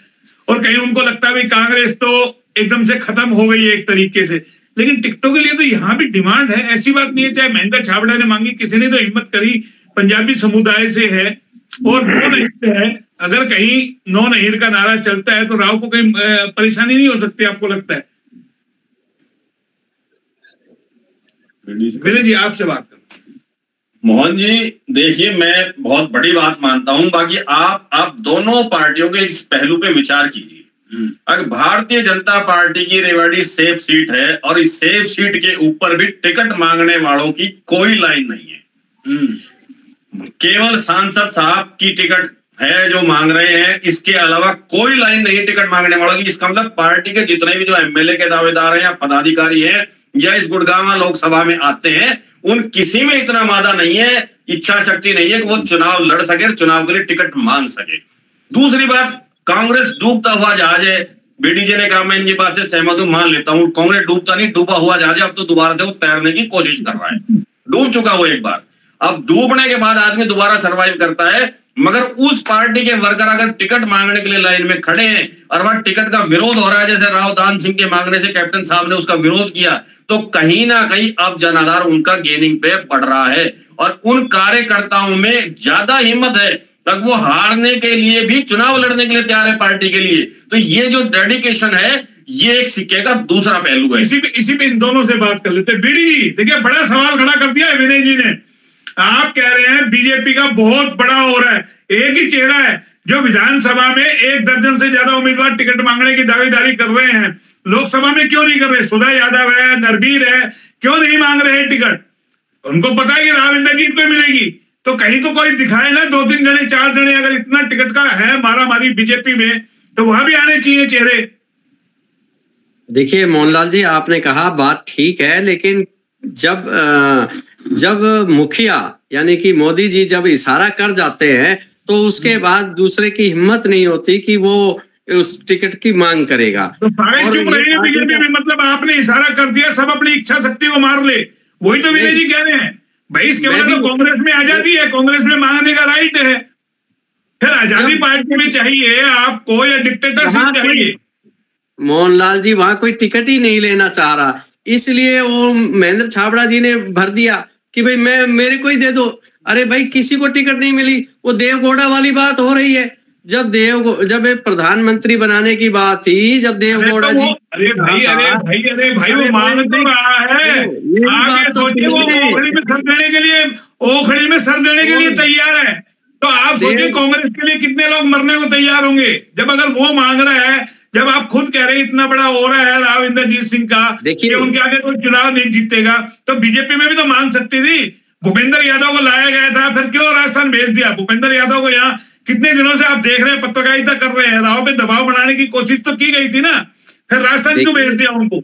और कहीं उनको लगता है भाई कांग्रेस तो एकदम से खत्म हो गई है एक तरीके से, लेकिन टिकटों के लिए तो यहाँ भी डिमांड है, ऐसी बात नहीं है। चाहे महेंद्र छाबड़ा ने मांगी, किसी ने तो हिम्मत करी, पंजाबी समुदाय से है और नो नहीर है। अगर कहीं नो नहीर का नारा चलता है तो राव को कहीं परेशानी नहीं हो सकती, आपको लगता है? विनय जी आपसे बात करूं। मोहन जी देखिए, मैं बहुत बड़ी बात मानता हूं, बाकी आप दोनों पार्टियों के इस पहलू पे विचार कीजिए। अगर भारतीय जनता पार्टी की रेवाड़ी सेफ सीट है और इस सेफ सीट के ऊपर भी टिकट मांगने वालों की कोई लाइन नहीं है, केवल सांसद साहब की टिकट है जो मांग रहे हैं, इसके अलावा कोई लाइन नहीं टिकट मांगने वालों की। इसका मतलब पार्टी के जितने भी जो एमएलए के दावेदार हैं या पदाधिकारी हैं या इस गुड़गांव लोकसभा में आते हैं, उन किसी में इतना मादा नहीं है, इच्छा शक्ति नहीं है कि वो चुनाव लड़ सके, चुनाव के लिए टिकट मांग सके। दूसरी बात, कांग्रेस डूबता हुआ जहाज है। बीडीजे ने कहा, मैं इनकी बात से सहमत हूं, मान लेता हूं, कांग्रेस डूबता नहीं, डूबा हुआ जहाज है। अब तो दोबारा से वो तैरने की कोशिश कर रहा है, डूब चुका वो एक बार। अब डूबने के बाद आदमी दोबारा सर्वाइव करता है, मगर उस पार्टी के वर्कर अगर टिकट मांगने के लिए लाइन में खड़े हैं और वहां टिकट का विरोध हो रहा है, जैसे राव दान सिंह के मांगने से कैप्टन साहब ने उसका विरोध किया, तो कहीं ना कहीं अब जनाधार उनका गेनिंग पे बढ़ रहा है और उन कार्यकर्ताओं में ज्यादा हिम्मत है, तक वो हारने के लिए भी चुनाव लड़ने के लिए तैयार है पार्टी के लिए। तो ये जो डेडिकेशन है, ये एक सिक्के का दूसरा पहलू है। इसी पे इन दोनों से बात कर लेते हैं। बीडी जी देखिए, बड़ा सवाल खड़ा कर दिया है विनय जी ने। आप कह रहे हैं बीजेपी का बहुत बड़ा हो रहा है, एक ही चेहरा है जो विधानसभा में 1 दर्जन से ज्यादा उम्मीदवार टिकट मांगने की दावेदारी कर रहे हैं, लोकसभा में क्यों नहीं कर रहे? सुधा यादव है, नरबीर है, क्यों नहीं मांग रहे हैं टिकट? उनको पता है कि राव इंद्रजीत को मिलेगी, तो कहीं तो कोई दिखाए ना, 2-3 जने 4 जने, अगर इतना टिकट का है मारामारी बीजेपी में तो वहां भी आने चाहिए चेहरे। देखिए मोहनलाल जी, आपने कहा बात ठीक है, लेकिन जब मुखिया यानी कि मोदी जी जब इशारा कर जाते हैं तो उसके बाद दूसरे की हिम्मत नहीं होती कि वो उस टिकट की मांग करेगा। तो सारे चुप रहे हैं बीजेपी में, मतलब आपने इशारा कर दिया, सब अपनी इच्छा शक्ति को मार ले, वही तो विनय जी कह रहे हैं। भाई इसके बाद तो कांग्रेस में आजादी है, कांग्रेस में मांगने का राइट है, फिर आजादी पार्टी में चाहिए आपको या डिक्टेटरशिप चाहिए? मोहनलाल जी वहां कोई टिकट ही नहीं लेना चाह रहा, इसलिए वो महेंद्र छाबड़ा जी ने भर दिया कि भाई मेरे को ही दे दो। अरे भाई किसी को टिकट नहीं मिली, वो देवगौड़ा वाली बात हो रही है। जब प्रधानमंत्री बनाने की बात थी, जब देवगौड़ा जी, अरे भाई वो मांग तो रहा है, आगे सोचिए वो ओखली में सर देने के लिए तैयार है। तो आप सोचिए कांग्रेस के लिए कितने लोग मरने को तैयार होंगे जब अगर वो मांग रहा है, जब आप खुद कह रहे हैं इतना बड़ा हो रहा है राव इंद्रजीत सिंह का कि उनके आगे कोई चुनाव नहीं जीतेगा, तो बीजेपी में भी तो मांग सकती थी। भूपेंद्र यादव को लाया गया था, फिर क्यों राजस्थान भेज दिया? भूपेंद्र यादव को यहाँ कितने दिनों से आप देख रहे हैं पत्रकारिता कर रहे हैं, राव पे दबाव बनाने की कोशिश तो की गई थी ना, फिर राजस्थान क्यों भेज दिया उनको?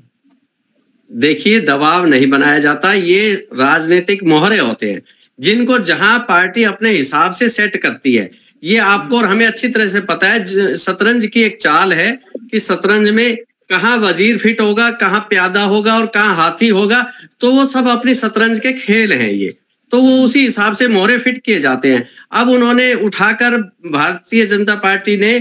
देखिए, दबाव नहीं बनाया जाता, ये राजनीतिक मोहरे होते हैं जिनको जहां पार्टी अपने हिसाब से सेट करती है। ये आपको और हमें अच्छी तरह से पता है। शतरंज की एक चाल है कि शतरंज में कहाँ वजीर फिट होगा, कहाँ प्यादा होगा और कहाँ हाथी होगा, तो वो सब अपनी शतरंज के खेल हैं ये, तो वो उसी हिसाब से मोहरे फिट किए जाते हैं। अब उन्होंने उठाकर भारतीय जनता पार्टी ने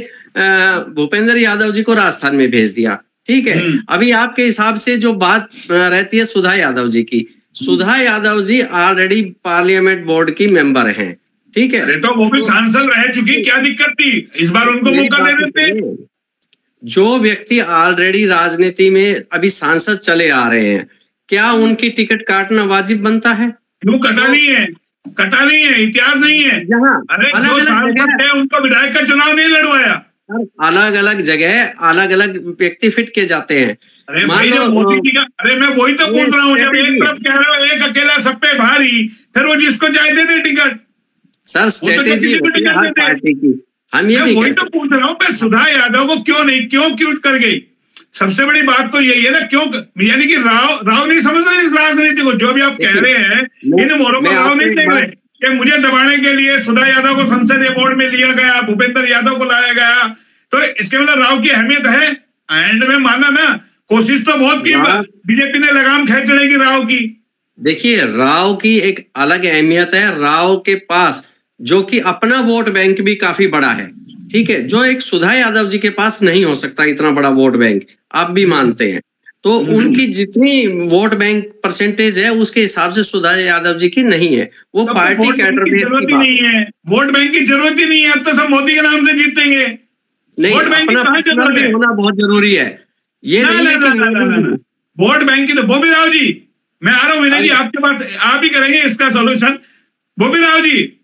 भूपेंद्र यादव जी को राजस्थान में भेज दिया, ठीक है। अभी आपके हिसाब से जो बात रहती है सुधा यादव जी की, सुधा Yadav ji already parliament board की मेंबर हैं, ठीक है। अरे तो वो भी सांसद रह चुकी, क्या दिक्कत थी, इस बार उनको मौका दे देते। जो व्यक्ति ऑलरेडी राजनीति में अभी सांसद चले आ रहे हैं, क्या उनकी टिकट काटना वाजिब बनता है? क्यों कटा नहीं है? कटा नहीं है, इतिहास नहीं है। अरे जो सांसद थे उनको विधायक का चुनाव नहीं लड़वाया। अलग अलग जगह अलग अलग व्यक्ति फिट किए जाते हैं। अरे भाई जब मोदी जी का, अरे मैं वही तो पूछ रहा हूँ, जब एक तरफ कह रहे हो एक अकेला सब पे भारी, फिर वो जिसको चाहे दे दे टिकट। सर स्ट्रेटेजी हर पार्टी की, हम ये वही तो पूछ रहा हूँ, मैं सुधा यादव को क्यों क्यूट कर गई? सबसे बड़ी बात तो यही है ना, क्यों, यानी कि राव नहीं समझ रहे इस राजनीति को। जो भी आप कह रहे हैं इन मोरों को राव नहीं देख रहे कि मुझे दबाने के लिए सुधा यादव को संसदीय बोर्ड में लिया गया, भूपेंद्र यादव को लाया गया, तो इसके मतलब राव की अहमियत है। एंड में माना ना, कोशिश तो बहुत की, बीजेपी ने लगाम खींचने की राव की। देखिए राव की एक अलग अहमियत है, राव के पास जो कि अपना वोट बैंक भी काफी बड़ा है, ठीक है, जो एक सुधा यादव जी के पास नहीं हो सकता इतना बड़ा वोट बैंक, आप भी मानते हैं। तो उनकी जितनी वोट बैंक परसेंटेज है उसके हिसाब से सुधा यादव जी की नहीं है, वो पार्टी कैडर की जरूरत ही नहीं है, वोट बैंक की जरूरत ही नहीं है। अब तो सब मोदी के नाम से जीतेंगे, नहीं, वोट बैंक की होना बहुत जरूरी है। ये नहीं वोट बैंक की तो बोबी राव जी, मैं आ रहा हूँ विनय जी आपके पास, आप ही करेंगे इसका सोल्यूशन। बोबी राव जी,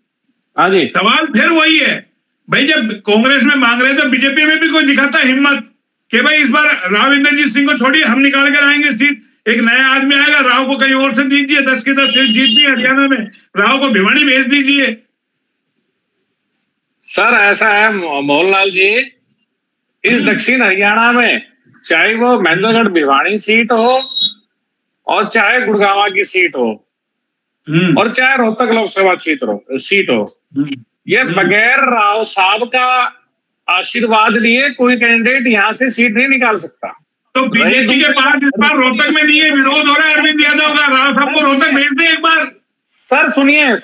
हाँ जी, सवाल फिर वही है भाई, जब कांग्रेस में मांग रहे थे, बीजेपी में भी कोई दिखाता हिम्मत कि भाई इस बार राव इंद्रजीत सिंह को छोड़िए, हम निकाल कर आएंगे सीट, एक नया आदमी आएगा, राव को कहीं और से दीजिए, 10 की 10 सीट जीतनी है हरियाणा में, राव को भिवानी भेज दीजिए। सर ऐसा है मोहनलाल जी, इस दक्षिण हरियाणा में चाहे वो महेंद्रगढ़ भिवानी सीट हो और चाहे गुड़गांव की सीट हो और चाहे रोहतक लोकसभा सीट हो, ये बगैर राव साहब का आशीर्वाद लिए कोई कैंडिडेट यहाँ से सीट नहीं निकाल सकता। तो बीजेपी के पास इस बार रोहतक में नहीं है, विरोध हो रहा है अरविंद यादव का, राव साहब को रोहतक भेज दे एक बार। सर सुनिए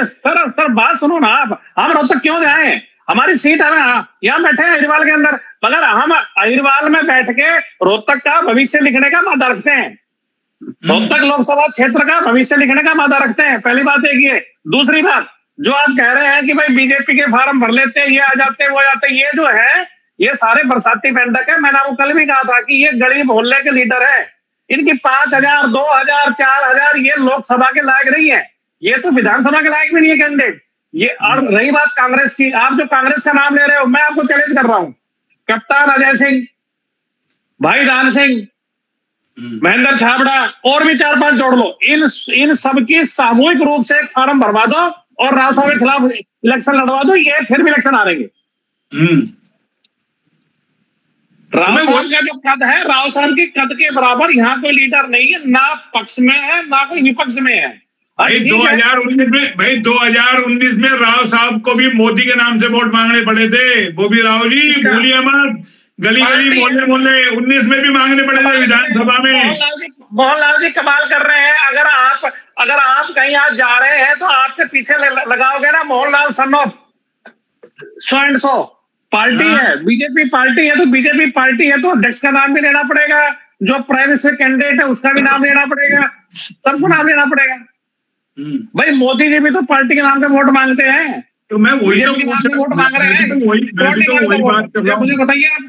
सर बात सुनो ना आप, हम रोहतक क्यों जाए? हमारी सीट हमें यहाँ बैठे हैं अहिरवाल के अंदर, मगर हम अहिरवाल में बैठ के रोहतक का भविष्य लिखने का वादा रखते हैं, रोहतक लोकसभा क्षेत्र का भविष्य लिखने का वादा रखते हैं। पहली बात एक ये। दूसरी बात, जो आप कह रहे हैं कि भाई बीजेपी के फार्म भर लेते हैं, ये आ जाते हैं वो आ जाते हैं, ये जो है ये सारे बरसाती पेंडक है। मैंने आपको कल भी कहा था कि ये गली मोहल्ले के लीडर है, इनकी 5000 2000 4000 ये लोकसभा के लायक नहीं है, ये तो विधानसभा के लायक भी नहीं है कैंडिडेट ये। और रही बात कांग्रेस की, आप जो कांग्रेस का नाम ले रहे हो, मैं आपको चैलेंज कर रहा हूं, कप्तान अजय सिंह, भाई दान सिंह, महेंद्र छाबड़ा और भी 4-5 जोड़ लो, इन सबकी सामूहिक रूप से एक फार्म भरवा दो और राव साहब के खिलाफ इलेक्शन लड़वा दो, ये फिर भी इलेक्शन हारेंगे। राव साहब का जो कद है, राव साहब के कद के बराबर यहाँ कोई लीडर नहीं है, ना पक्ष में है ना कोई विपक्ष में है। भाई 2019 में राव साहब को भी मोदी के नाम से वोट मांगने पड़े थे, बोबी राव जी भूलिए मत, गली गली मोहल्ले मोहल्ले 19 में भी मांगने पड़े थे विधानसभा में। मोहनलाल जी कमाल कर रहे हैं, अगर आप कहीं आज जा रहे हैं तो आपके पीछे लगाओगे ना Mohanlal son of so and so party है, बीजेपी पार्टी है, तो बीजेपी पार्टी है तो अध्यक्ष का नाम भी लेना पड़ेगा, जो प्राइम मिनिस्टर कैंडिडेट है उसका भी नाम लेना पड़ेगा, सबको नाम लेना पड़ेगा। भाई मोदी जी भी तो पार्टी के नाम पे वोट मांगते हैं, तो मैं वही तो वोट मांग रहे हैं, मुझे बताइए आप।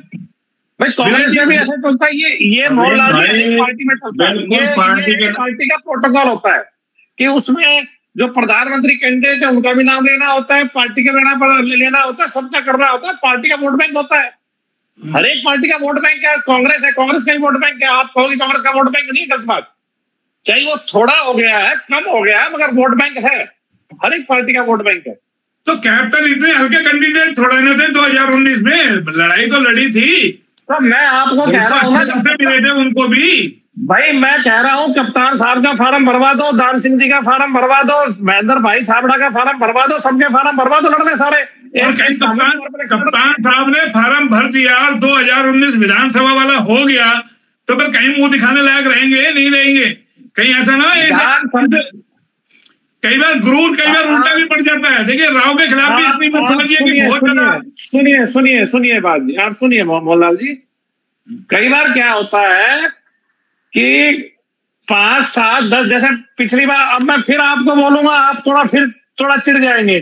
भाई कांग्रेस में भी ऐसा चलता है, ये मोहनलाल जी पार्टी में चलता है, ये पार्टी का प्रोटोकॉल होता है कि उसमें जो प्रधानमंत्री कैंडिडेट है उनका भी नाम लेना होता है, पार्टी का लेना होता है, सबका करना होता है, पार्टी का वोट बैंक होता है। हर एक पार्टी का वोट बैंक है, कांग्रेस है, कांग्रेस का ही वोट बैंक है। आप कहोगे कांग्रेस का वोट बैंक नहीं, गलत बात, चाहे वो थोड़ा हो गया है, कम हो गया है, मगर वोट बैंक है, हर एक पार्टी का वोट बैंक है। तो कैप्टन इतने हल्के कैंडिडेट थोड़ा ना थे 2019 में, लड़ाई तो लड़ी थी। तो मैं आपको कह रहा हूँ उनको भी, भाई मैं कह रहा हूँ कप्तान साहब का फार्म भरवा दो, दान सिंह जी का फार्म भरवा दो, महेंद्र भाई छाबड़ा का फार्म भरवा दो, सबके फार्म भरवा दो, लड़ रहे सारे, कप्तान साहब ने फार्म भर दिया और 2019 विधानसभा वाला हो गया, तो फिर कहीं मुंह दिखाने लायक रहेंगे नहीं रहेंगे? कहीं ऐसा ना है, कई बार गुरूर कई बार उल्टा भी पड़ जाता है। देखिए राव के खिलाफ भी इतनी बहुत ज्यादा सुनिए बात जी, आप सुनिए मोहनलाल जी। कई बार क्या होता है कि 5, 7, 10 जैसे पिछली बार, अब मैं फिर आपको बोलूंगा, आप थोड़ा चिढ़ जाएंगे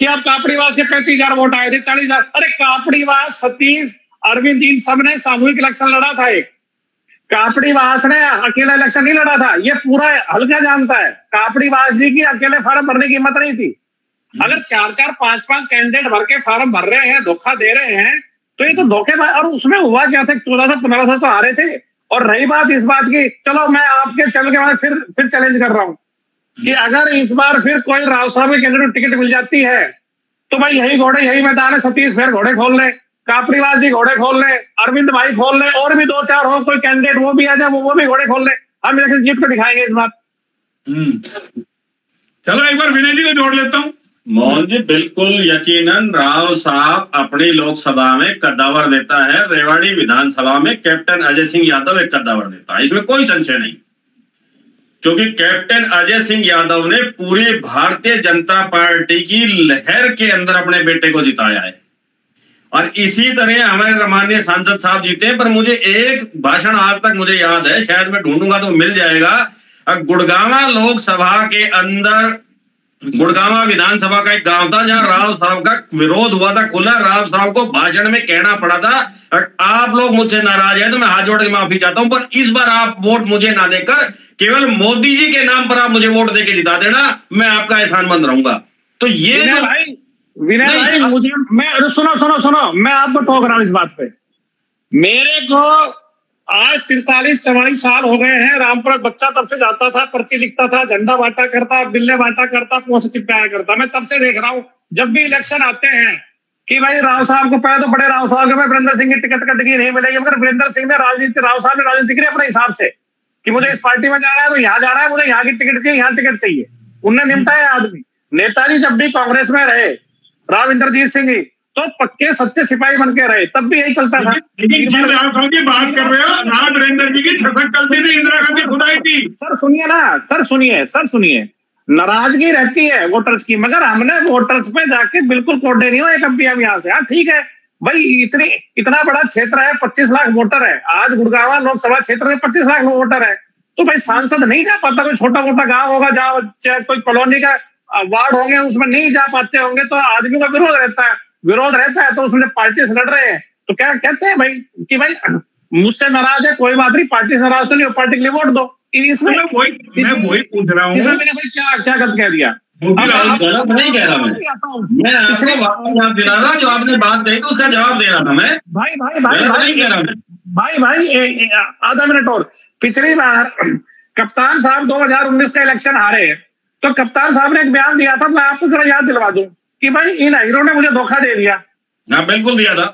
कि आप कापड़ीवास से 35,000 वोट आए थे, 40,000। अरे कापड़ीवास, सतीश, अरविंद, इन सब ने सामूहिक इलेक्शन लड़ा था। एक कापड़ीवास ने अकेला इलेक्शन नहीं लड़ा था, ये पूरा हल्का जानता है। कापड़ीवास जी की अकेले फार्म भरने की हिम्मत नहीं थी। अगर 4-4, 5-5 कैंडिडेट भर के फार्म भर रहे हैं, धोखा दे रहे हैं, तो ये तो धोखेबाज। और उसमें हुआ क्या था, 1400-1500 तो आ रहे थे। और रही बात इस बात की, चलो मैं आपके चल के बाद फिर चैलेंज कर रहा हूं कि अगर इस बार फिर कोई राव साहब के कैंडिडेट टिकट मिल जाती है, तो भाई यही घोड़े यही मैदान है। सतीश फिर घोड़े खोल ले, कापड़ीवास जी घोड़े खोल ले, अरविंद भाई खोल ले, और भी 2-4 हो कोई कैंडिडेट, वो भी आ जाए, वो भी घोड़े खोल ले। हम इलेक्शन जीत कर दिखाएंगे इस बार। चलो एक बार विनय जी को जोड़ लेता हूँ। मोहन जी बिल्कुल यकीनन राव साहब अपनी लोकसभा में कद्दावर देता है, रेवाड़ी विधानसभा में कैप्टन अजय सिंह यादव एक कद्दावर देता है, इसमें कोई संशय नहीं। क्योंकि कैप्टन अजय सिंह यादव ने पूरी भारतीय जनता पार्टी की लहर के अंदर अपने बेटे को जिताया है, और इसी तरह हमारे माननीय सांसद साहब जीते हैं। पर मुझे एक भाषण आज तक मुझे याद है, शायद मैं ढूंढूंगा तो मिल जाएगा। गुड़गांवा लोकसभा के अंदर, गुड़गांवा विधानसभा का एक गांव था जहां राव साहब का विरोध हुआ था खुला। राव साहब को भाषण में कहना पड़ा था, आप लोग मुझसे नाराज हैं तो मैं हाथ जोड़ के माफी चाहता हूं, पर इस बार आप वोट मुझे ना देकर केवल मोदी जी के नाम पर आप मुझे वोट देके जिता देना, मैं आपका एहसानमंद रहूंगा। तो ये विनय भाई मुझे, मैं सुनो, मैं आपको टोक रहा हूं इस बात पे। मेरे को आज 43-44 साल हो गए हैं। रामपुर बच्चा तब से जाता था, पर्ची लिखता था, झंडा बांटा करता, बिल्ले बांटा करता, पोस्ट चिपकाया करता। मैं तब से देख रहा हूं, जब भी इलेक्शन आते हैं कि भाई राव साहब को, पहले तो बड़े राव साहब के वीरेंद्र सिंह की टिकट कटगी नहीं मिलेगी, मगर वीरेंद्र सिंह ने राजनीति, राव साहब ने राजनीति करी अपने हिसाब से कि मुझे इस पार्टी में जाना है तो यहाँ जाना है, मुझे यहाँ की टिकट चाहिए, यहाँ टिकट चाहिए। उनने निपटाया आदमी। नेताजी जब भी कांग्रेस में रहे, राव इंद्रजीत सिंह जी, तो पक्के सच्चे सिपाही बन के रहे, तब भी यही चलता था। लेकिन की बात कर रहे हो, राम वीरेंद्र जी की इंदिरा गांधी खुदाई थी। सर सुनिए ना, सर सुनिए, नाराजगी रहती है वोटर्स की, मगर हमने वोटर्स पे जाके बिल्कुल कोडे नहीं हो एक अब यहाँ से। हाँ ठीक है भाई, इतना बड़ा क्षेत्र है, 25 लाख वोटर है। आज गुड़गांवा लोकसभा क्षेत्र में 25 लाख वोटर है, तो भाई सांसद नहीं जा पाता। कोई छोटा मोटा गांव होगा जहाँ कोई कॉलोनी का वार्ड होंगे, उसमें नहीं जा पाते होंगे, तो आदमी का विरोध रहता है। तो उसमें पार्टी से लड़ रहे हैं, तो क्या कहते हैं भाई कि भाई मुझसे नाराज है, कोई बात नहीं, पार्टी से नाराज तो नहीं हो, पार्टी के लिए वोट दो। इसमें मैं वही पूछ रहा हूँ, मैंने भाई क्या गलत कह दिया? गलत नहीं कह रहा मैं आपको जवाब दे रहा था, जो आपने बात कही तो उसका जवाब दे रहा था मैं। भाई आधा मिनट और। पिछली बार कप्तान साहब 2019 का इलेक्शन हारे, तो कप्तान साहब ने एक बयान दिया था, मैं आपको जरा याद दिलवा दूं कि भाई इन हीरो ने मुझे धोखा दे दिया। हाँ बिल्कुल दिया था,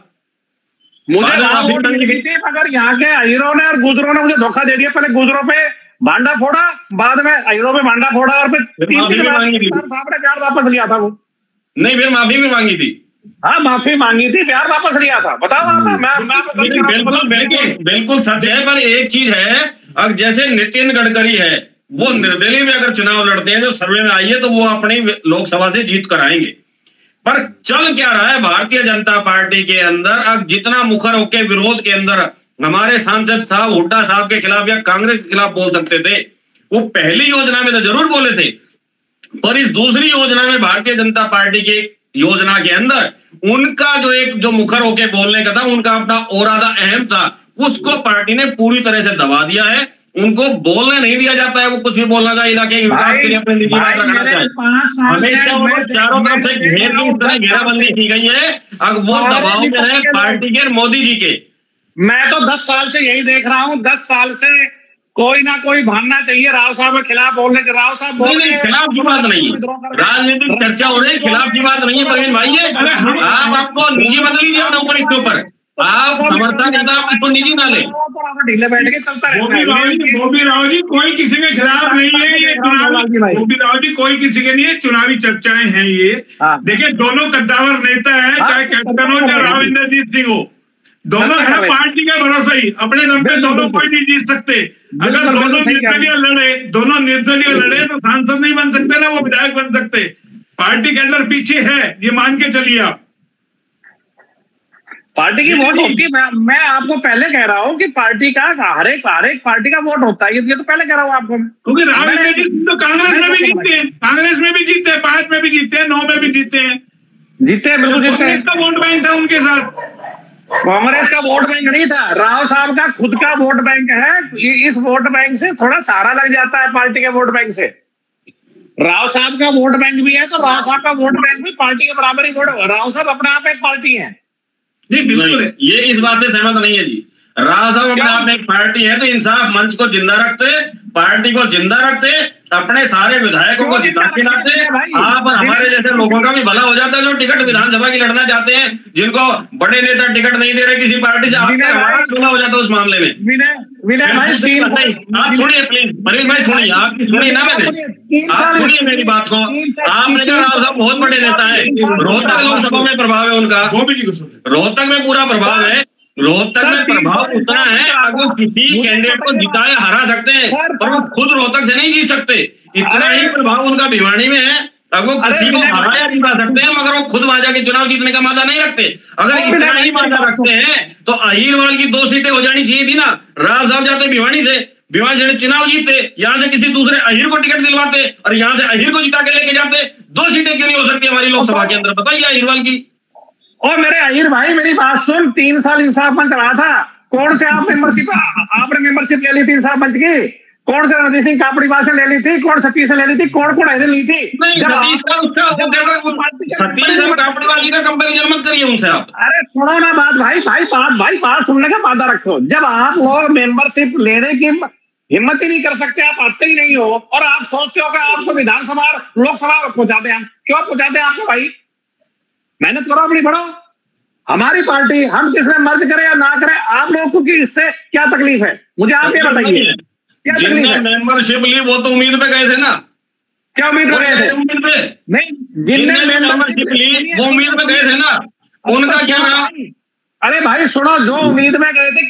मुझे वोट मिली थी, मगर यहाँ के हीरो ने और गुजरों ने मुझे धोखा दे दिया। पहले गुजरों पे भांडा फोड़ा, बाद में हीरो पे भांडा फोड़ा, और फिर 3 दिन बाद कप्तान साहब ने प्यार वापस लिया था। वो नहीं, फिर माफी भी मांगी थी। हाँ माफी मांगी थी, प्यार वापस लिया था। बताओ आप। बिल्कुल सच है, पर एक चीज है, अब जैसे नितिन गडकरी है, वो निर्दलीय में अगर चुनाव लड़ते हैं, जो सर्वे में आई है, तो वो अपनी लोकसभा से जीत कर आएंगे। पर चल क्या रहा है भारतीय जनता पार्टी के अंदर, अब जितना मुखर होके विरोध के अंदर हमारे सांसद साहब हुड्डा साहब के खिलाफ या कांग्रेस के खिलाफ बोल सकते थे, वो पहली योजना में तो जरूर बोले थे, पर इस दूसरी योजना में भारतीय जनता पार्टी की योजना के अंदर उनका जो मुखर होके बोलने का था, उनका अपना ओरादा अहम था, उसको पार्टी ने पूरी तरह से दबा दिया है। उनको बोलने नहीं दिया जाता है, वो कुछ भी बोलना चाहिए, इलाके के विकास के लिए अपनी निजी बात रखना चाहिए। हमेशा चारों तरफ से घेर की तरह घेराबंदी की गई है, अब वो दबाव में है पार्टी के, मोदी जी के। मैं तो 10 साल से यही देख रहा हूँ, 10 साल से कोई ना कोई भानना चाहिए राव साहब के खिलाफ बोलने के। राव साहब बोलने खिलाफ की बात नहीं, राजनीतिक चर्चा हो रही है, खिलाफ की बात नहीं है। परवीन भाई, आप आपको निजी बदल लीजिए अपने ऊपर, इसके ऊपर आप समर्थन ज्यादा आपको निजी ना ले, ढीले बैठ के चलता रहता है। बोबी राव जी कोई किसी के खिलाफ नहीं है, ये चुनावी, बोबी राव जी कोई किसी के नहीं है, चुनावी चर्चाएं हैं ये। देखिए दोनों कद्दावर नेता है, चाहे कैप्टन हो चाहे राव इंद्रजीत सिंह हो, दोनों है पार्टी का भरोसा ही, अपने दम पे दोनों कोई नहीं जीत सकते। अगर दोनों निर्दलीय लड़े तो सांसद नहीं बन सकते ना, वो विधायक बन सकते। पार्टी के अंदर पीछे है, ये मान के चलिए आप। पार्टी की वोट होती है, मैं आपको पहले कह रहा हूँ कि पार्टी का हर एक पार्टी का वोट होता है, ये तो पहले कह रहा हूँ आपको। क्योंकि राहुल गांधी तो कांग्रेस में भी जीतते हैं, कांग्रेस में भी जीतते हैं, 5 में भी जीतते हैं, 9 में भी जीतते हैं, बिल्कुल जीतते हैं। का वोट बैंक था उनके साथ, कांग्रेस का वोट बैंक नहीं था, राव साहब का खुद का वोट बैंक है। इस वोट बैंक से थोड़ा सहारा लग जाता है पार्टी के वोट बैंक से। राव साहब का वोट बैंक भी है तो राव साहब का वोट बैंक भी पार्टी के बराबर ही वोट, राव साहब अपने आप एक पार्टी है। नहीं बिल्कुल, ये इस बात से सहमत नहीं है जी। राव साहब अपने आप में एक पार्टी है तो इंसाफ मंच को जिंदा रखते, पार्टी को जिंदा रखते, अपने सारे विधायकों को जिता के लाते। आप और हमारे जैसे लोगों का भी भला हो जाता है जो टिकट विधानसभा की लड़ना चाहते हैं, जिनको बड़े नेता टिकट नहीं दे रहे किसी पार्टी से, हमारा भला हो जाता है उस मामले में। विनय भाई आप सुनिए प्लीज, परेश भाई सुनिए, आपकी सुनिए ना, मैंने आप सुनिए मेरी बात को। आपने कहा राव साहब बहुत बड़े नेता है, रोहतक लोकसभा में प्रभाव है उनका, रोहतक में पूरा प्रभाव है, रोहतक में प्रभाव उतना है अगर किसी कैंडिडेट को जिताए हरा सकते हैं, पर वो खुद रोहतक से नहीं जीत सकते। इतना ही प्रभाव उनका भिवानी में है, अब वो किसी को हराया जिता सकते हैं मगर वो खुद वहां जाके चुनाव जीतने का मादा नहीं रखते। अगर इतना ही मादा रखते हैं तो अहिरवाल की 2 सीटें हो जानी चाहिए थी ना। राव साहब जाते भिवानी से चुनाव जीतते, यहाँ से किसी दूसरे अहिर को टिकट दिलवाते और यहाँ से अहिर को जिता के लेके जाते। 2 सीटें क्यों नहीं हो सकती हमारी लोकसभा के अंदर, बताइए अहिरवाल की। और मेरे अहिर भाई मेरी बात सुन, 3 साल इंसाफ मंच रहा था, कौन से आपने मेंबरशिप ले ली थी इंसाफ मंच की? कौन से रणजीत सिंह कापड़ीवाल से ले ली थी, कौन सतीश से ले ली थी, कौन अहिर ली थी? अरे सुनो ना बात भाई बात सुनने का वादा रखो। जब आप लोग मेंबरशिप लेने की हिम्मत ही नहीं कर सकते, आप आते ही नहीं हो और आप सोचते हो कि आपको विधानसभा लोकसभा पहुंचाते हैं। क्यों पहुंचाते हैं आपको भाई? मेहनत करो अपनी, बढ़ो। हमारी पार्टी, हम किसने मर्ज करे या ना करे, आप लोगों को इससे क्या तकलीफ है? मुझे आप ये बताइए, क्या तकलीफ है? मेंबरशिप ली वो तो उम्मीद पे गए थे ना। क्या उम्मीद पे गए थे? नहीं, जिनने मेंबरशिप ली वो उम्मीद पे गए थे ना, उनका क्या रहा? अरे भाई सुनो, जो उम्मीद में गए थे,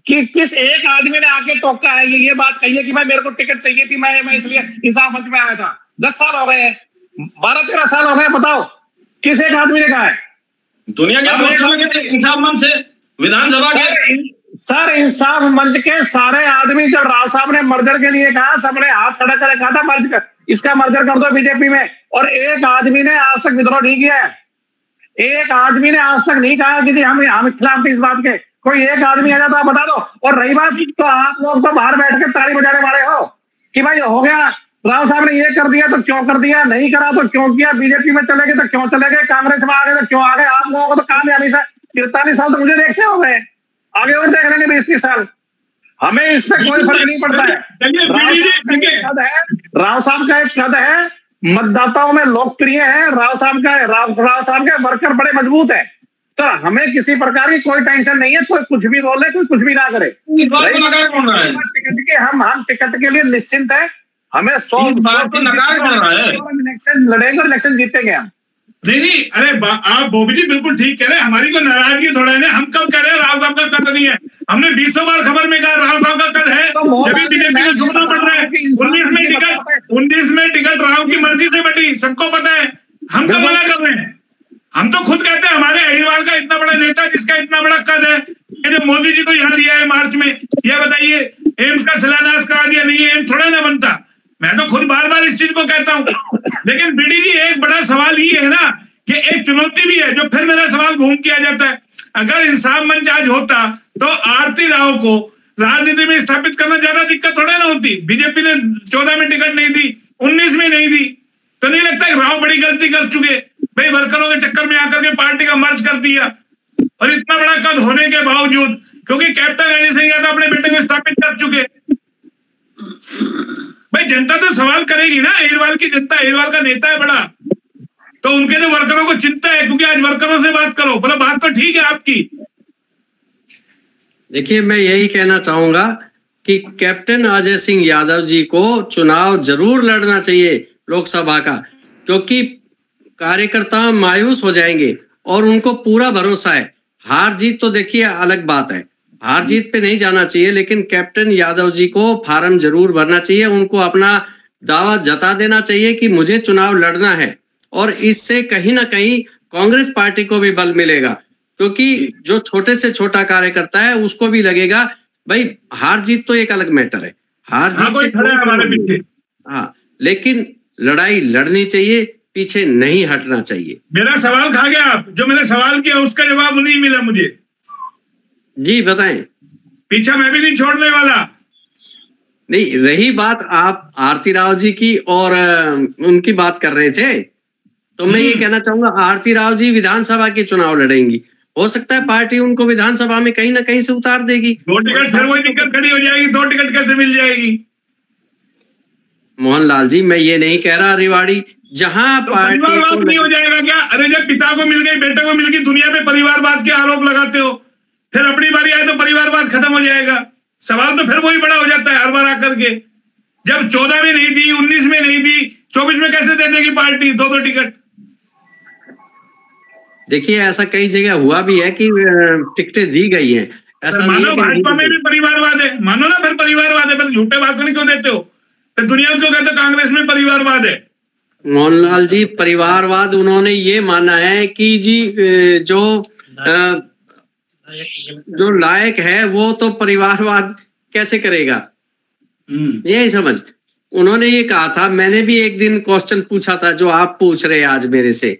किस एक आदमी ने आके टोका है, ये बात कही है कि भाई मेरे को टिकट चाहिए थी, मैं इसलिए इंसाफ मंच में आया था। 10 साल हो गए, 12-13 साल हो गए, बताओ किस एक आदमी ने कहा है? दुनिया के इंसाफ मंच से विधानसभा के सर, इंसाफ मंच के सारे आदमी, जब राव साहब ने मर्जर के लिए कहा, सबने हाथ खड़ा कर कहा था मर्ज कर, इसका मर्जर कर दो बीजेपी में, और एक आदमी ने आज तक विद्रोह नहीं किया है। एक आदमी ने आज तक नहीं कहा कि हम खिलाफ थे इस बात के। कोई एक आदमी आ जाता, बता दो। और रही बात, तो आप लोग तो बाहर बैठ के ताली बजाने वाले हो कि भाई हो गया, राव साहब ने ये कर दिया तो क्यों कर दिया, नहीं करा तो क्यों किया, बीजेपी में चले गए तो क्यों चले गए, कांग्रेस में आ गए तो क्यों आ गए। आप लोगों को तो कामयाबी से 43 साल तो मुझे देखते हो गए, आगे और देख लेंगे 20-30 साल, हमें इससे कोई फर्क नहीं पड़ता है। राव साहब का एक कद है, मतदाताओं में लोकप्रिय है, राव साहब के वर्कर बड़े मजबूत है, तो हमें किसी प्रकार की कोई टेंशन नहीं है। कोई कुछ भी बोले, कोई कुछ भी ना करे, टिकट के हम टिकट के लिए निश्चिंत है। हमें 100 इलेक्शन लड़ेंगे और इलेक्शन जीतेंगे हम। नहीं, अरे आप बोबी जी बिल्कुल ठीक कह रहे हैं, हमारी को नाराजगी थोड़ा है। हम कब कह रहे हैं राव साहब का कद नहीं है? हमने 20 बार खबर में कहा राव साहब का कद है, जब बीजेपी को झुकना पड़ रहा है। 19 में टिकट राव की मर्जी से बटी, सबको पता है। हम कब मना कर रहे हैं? हम तो खुद कहते हैं हमारे अहिरवाल का इतना बड़ा नेता जिसका इतना बड़ा कद है, ये जो मोदी जी को यहाँ लिया है मार्च में, ये बताइए एम्स का शिलान्यास करा दिया, नहीं है एम्स थोड़ा ना बनता। मैं तो खुद बार बार इस चीज को कहता हूं। लेकिन बीडी जी, एक बड़ा सवाल ये है ना कि एक चुनौती भी है, जो फिर मेरा सवाल घूम किया जाता है। अगर इंसाफ मंच आज होता तो आरती राव को राजनीति में स्थापित करना ज्यादा दिक्कत थोड़ा ना होती। बीजेपी ने 14 में टिकट नहीं दी, 19 में नहीं दी, तो नहीं लगता कि राव बड़ी गलती कर चुके भाई, वर्करों के चक्कर में आकर के पार्टी का मर्ज कर दिया। और इतना बड़ा कद होने के बावजूद, क्योंकि कैप्टन रणजीत सिंह यादव अपने बेटे को स्थापित कर चुके, भाई जनता तो सवाल करेगी ना। अहिरवाल की जनता, अहिरवाल का नेता है बड़ा, तो उनके तो वर्करों को चिंता है, क्योंकि आज वर्करों से बात करो, बोला बात तो ठीक है आपकी, देखिए, मैं यही कहना चाहूंगा कि कैप्टन अजय सिंह यादव जी को चुनाव जरूर लड़ना चाहिए लोकसभा का, क्योंकि कार्यकर्ता मायूस हो जाएंगे और उनको पूरा भरोसा है। हार जीत तो देखिए अलग बात है, हार जीत पे नहीं जाना चाहिए, लेकिन कैप्टन यादव जी को फार्म जरूर भरना चाहिए। उनको अपना दावा जता देना चाहिए कि मुझे चुनाव लड़ना है, और इससे कहीं ना कहीं कांग्रेस पार्टी को भी बल मिलेगा, क्योंकि जो छोटे से छोटा कार्यकर्ता है उसको भी लगेगा भाई हार जीत तो एक अलग मैटर है, हार जीत से हमारे पीछे, हाँ, लेकिन लड़ाई लड़नी चाहिए, पीछे नहीं हटना चाहिए। मेरा सवाल खा गया आप, जो मैंने सवाल किया उसका जवाब नहीं मिला मुझे। जी बताएं। पीछा मैं भी नहीं छोड़ने वाला। नहीं, रही बात आप आरती राव जी की और उनकी बात कर रहे थे, तो मैं ये कहना चाहूंगा आरती राव जी विधानसभा के चुनाव लड़ेंगी, हो सकता है पार्टी उनको विधानसभा में कहीं ना कहीं से उतार देगी। 2 टिकट फिर वही दिक्कत खड़ी हो जाएगी, 2 टिकट कैसे मिल जाएगी? मोहनलाल जी, मैं ये नहीं कह रहा रिवाड़ी, जहां तो पार्टी परिवारवाद नहीं हो जाएगा क्या? अरे जब पिता को मिल गई, बेटे को मिल गई, दुनिया में परिवारवाद के आरोप लगाते हो, फिर अपनी बारी आए तो परिवारवाद खत्म हो जाएगा। सवाल तो फिर वही बड़ा हो जाता है हर बार आकर के। जब 14 में नहीं दी, 19 में नहीं दी, 24 में कैसे दे देगी पार्टी 2-2 टिकट? देखिए, ऐसा कई जगह हुआ भी है कि टिकटें दी गई हैं, ऐसा मानो भाजपा में भी परिवारवाद है, मानो ना फिर परिवारवाद है, फिर झूठे भाषण क्यों देते हो? फिर दुनिया क्यों कहते हो कांग्रेस में परिवारवाद है? मोहनलाल जी, परिवारवाद उन्होंने ये माना है कि जी जो लायक है वो तो परिवारवाद कैसे करेगा, यही समझ उन्होंने ये कहा था। मैंने भी एक दिन क्वेश्चन पूछा था जो आप पूछ रहे हैं आज मेरे से,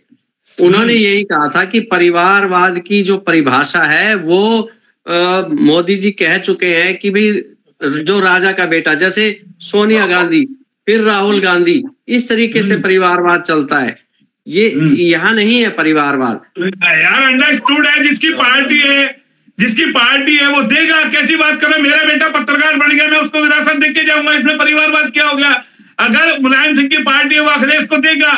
उन्होंने यही कहा था कि परिवारवाद की जो परिभाषा है वो मोदी जी कह चुके हैं कि भाई जो राजा का बेटा, जैसे सोनिया गांधी फिर राहुल गांधी, इस तरीके से परिवारवाद चलता है। ये यहाँ नहीं है परिवारवाद यार। अंडरस्टूड है, जिसकी पार्टी है वो देगा। कैसी बात कर रहे? मेरा बेटा पत्रकार बन गया, मैं उसको विरासत देख के जाऊंगा, इसमें परिवारवाद क्या हो गया? अगर मुलायम सिंह की पार्टी है वो अखिलेश को देगा,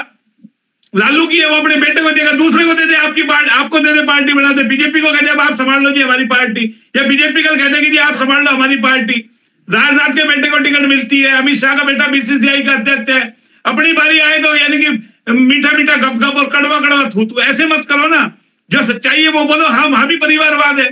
लालू की है वो अपने बेटे को देगा, दूसरे को दे दे, आपकी पार्टी आपको दे दे, पार्टी बना दे। बीजेपी को कहते आप संभाल लो जी हमारी पार्टी, या बीजेपी कल कहते कि जी आप संभाल लो हमारी पार्टी। राजनाथ के बेटे को टिकट मिलती है, अमित शाह का बेटा बीसीसीआई का अध्यक्ष है, अपनी बारी आए तो यानी कि मीठा मीठा गप गप और कड़वा कड़वा थूथू। ऐसे मत करो ना, जो सच्चाई है वो बोलो। हाँ, वहां भी परिवारवाद है।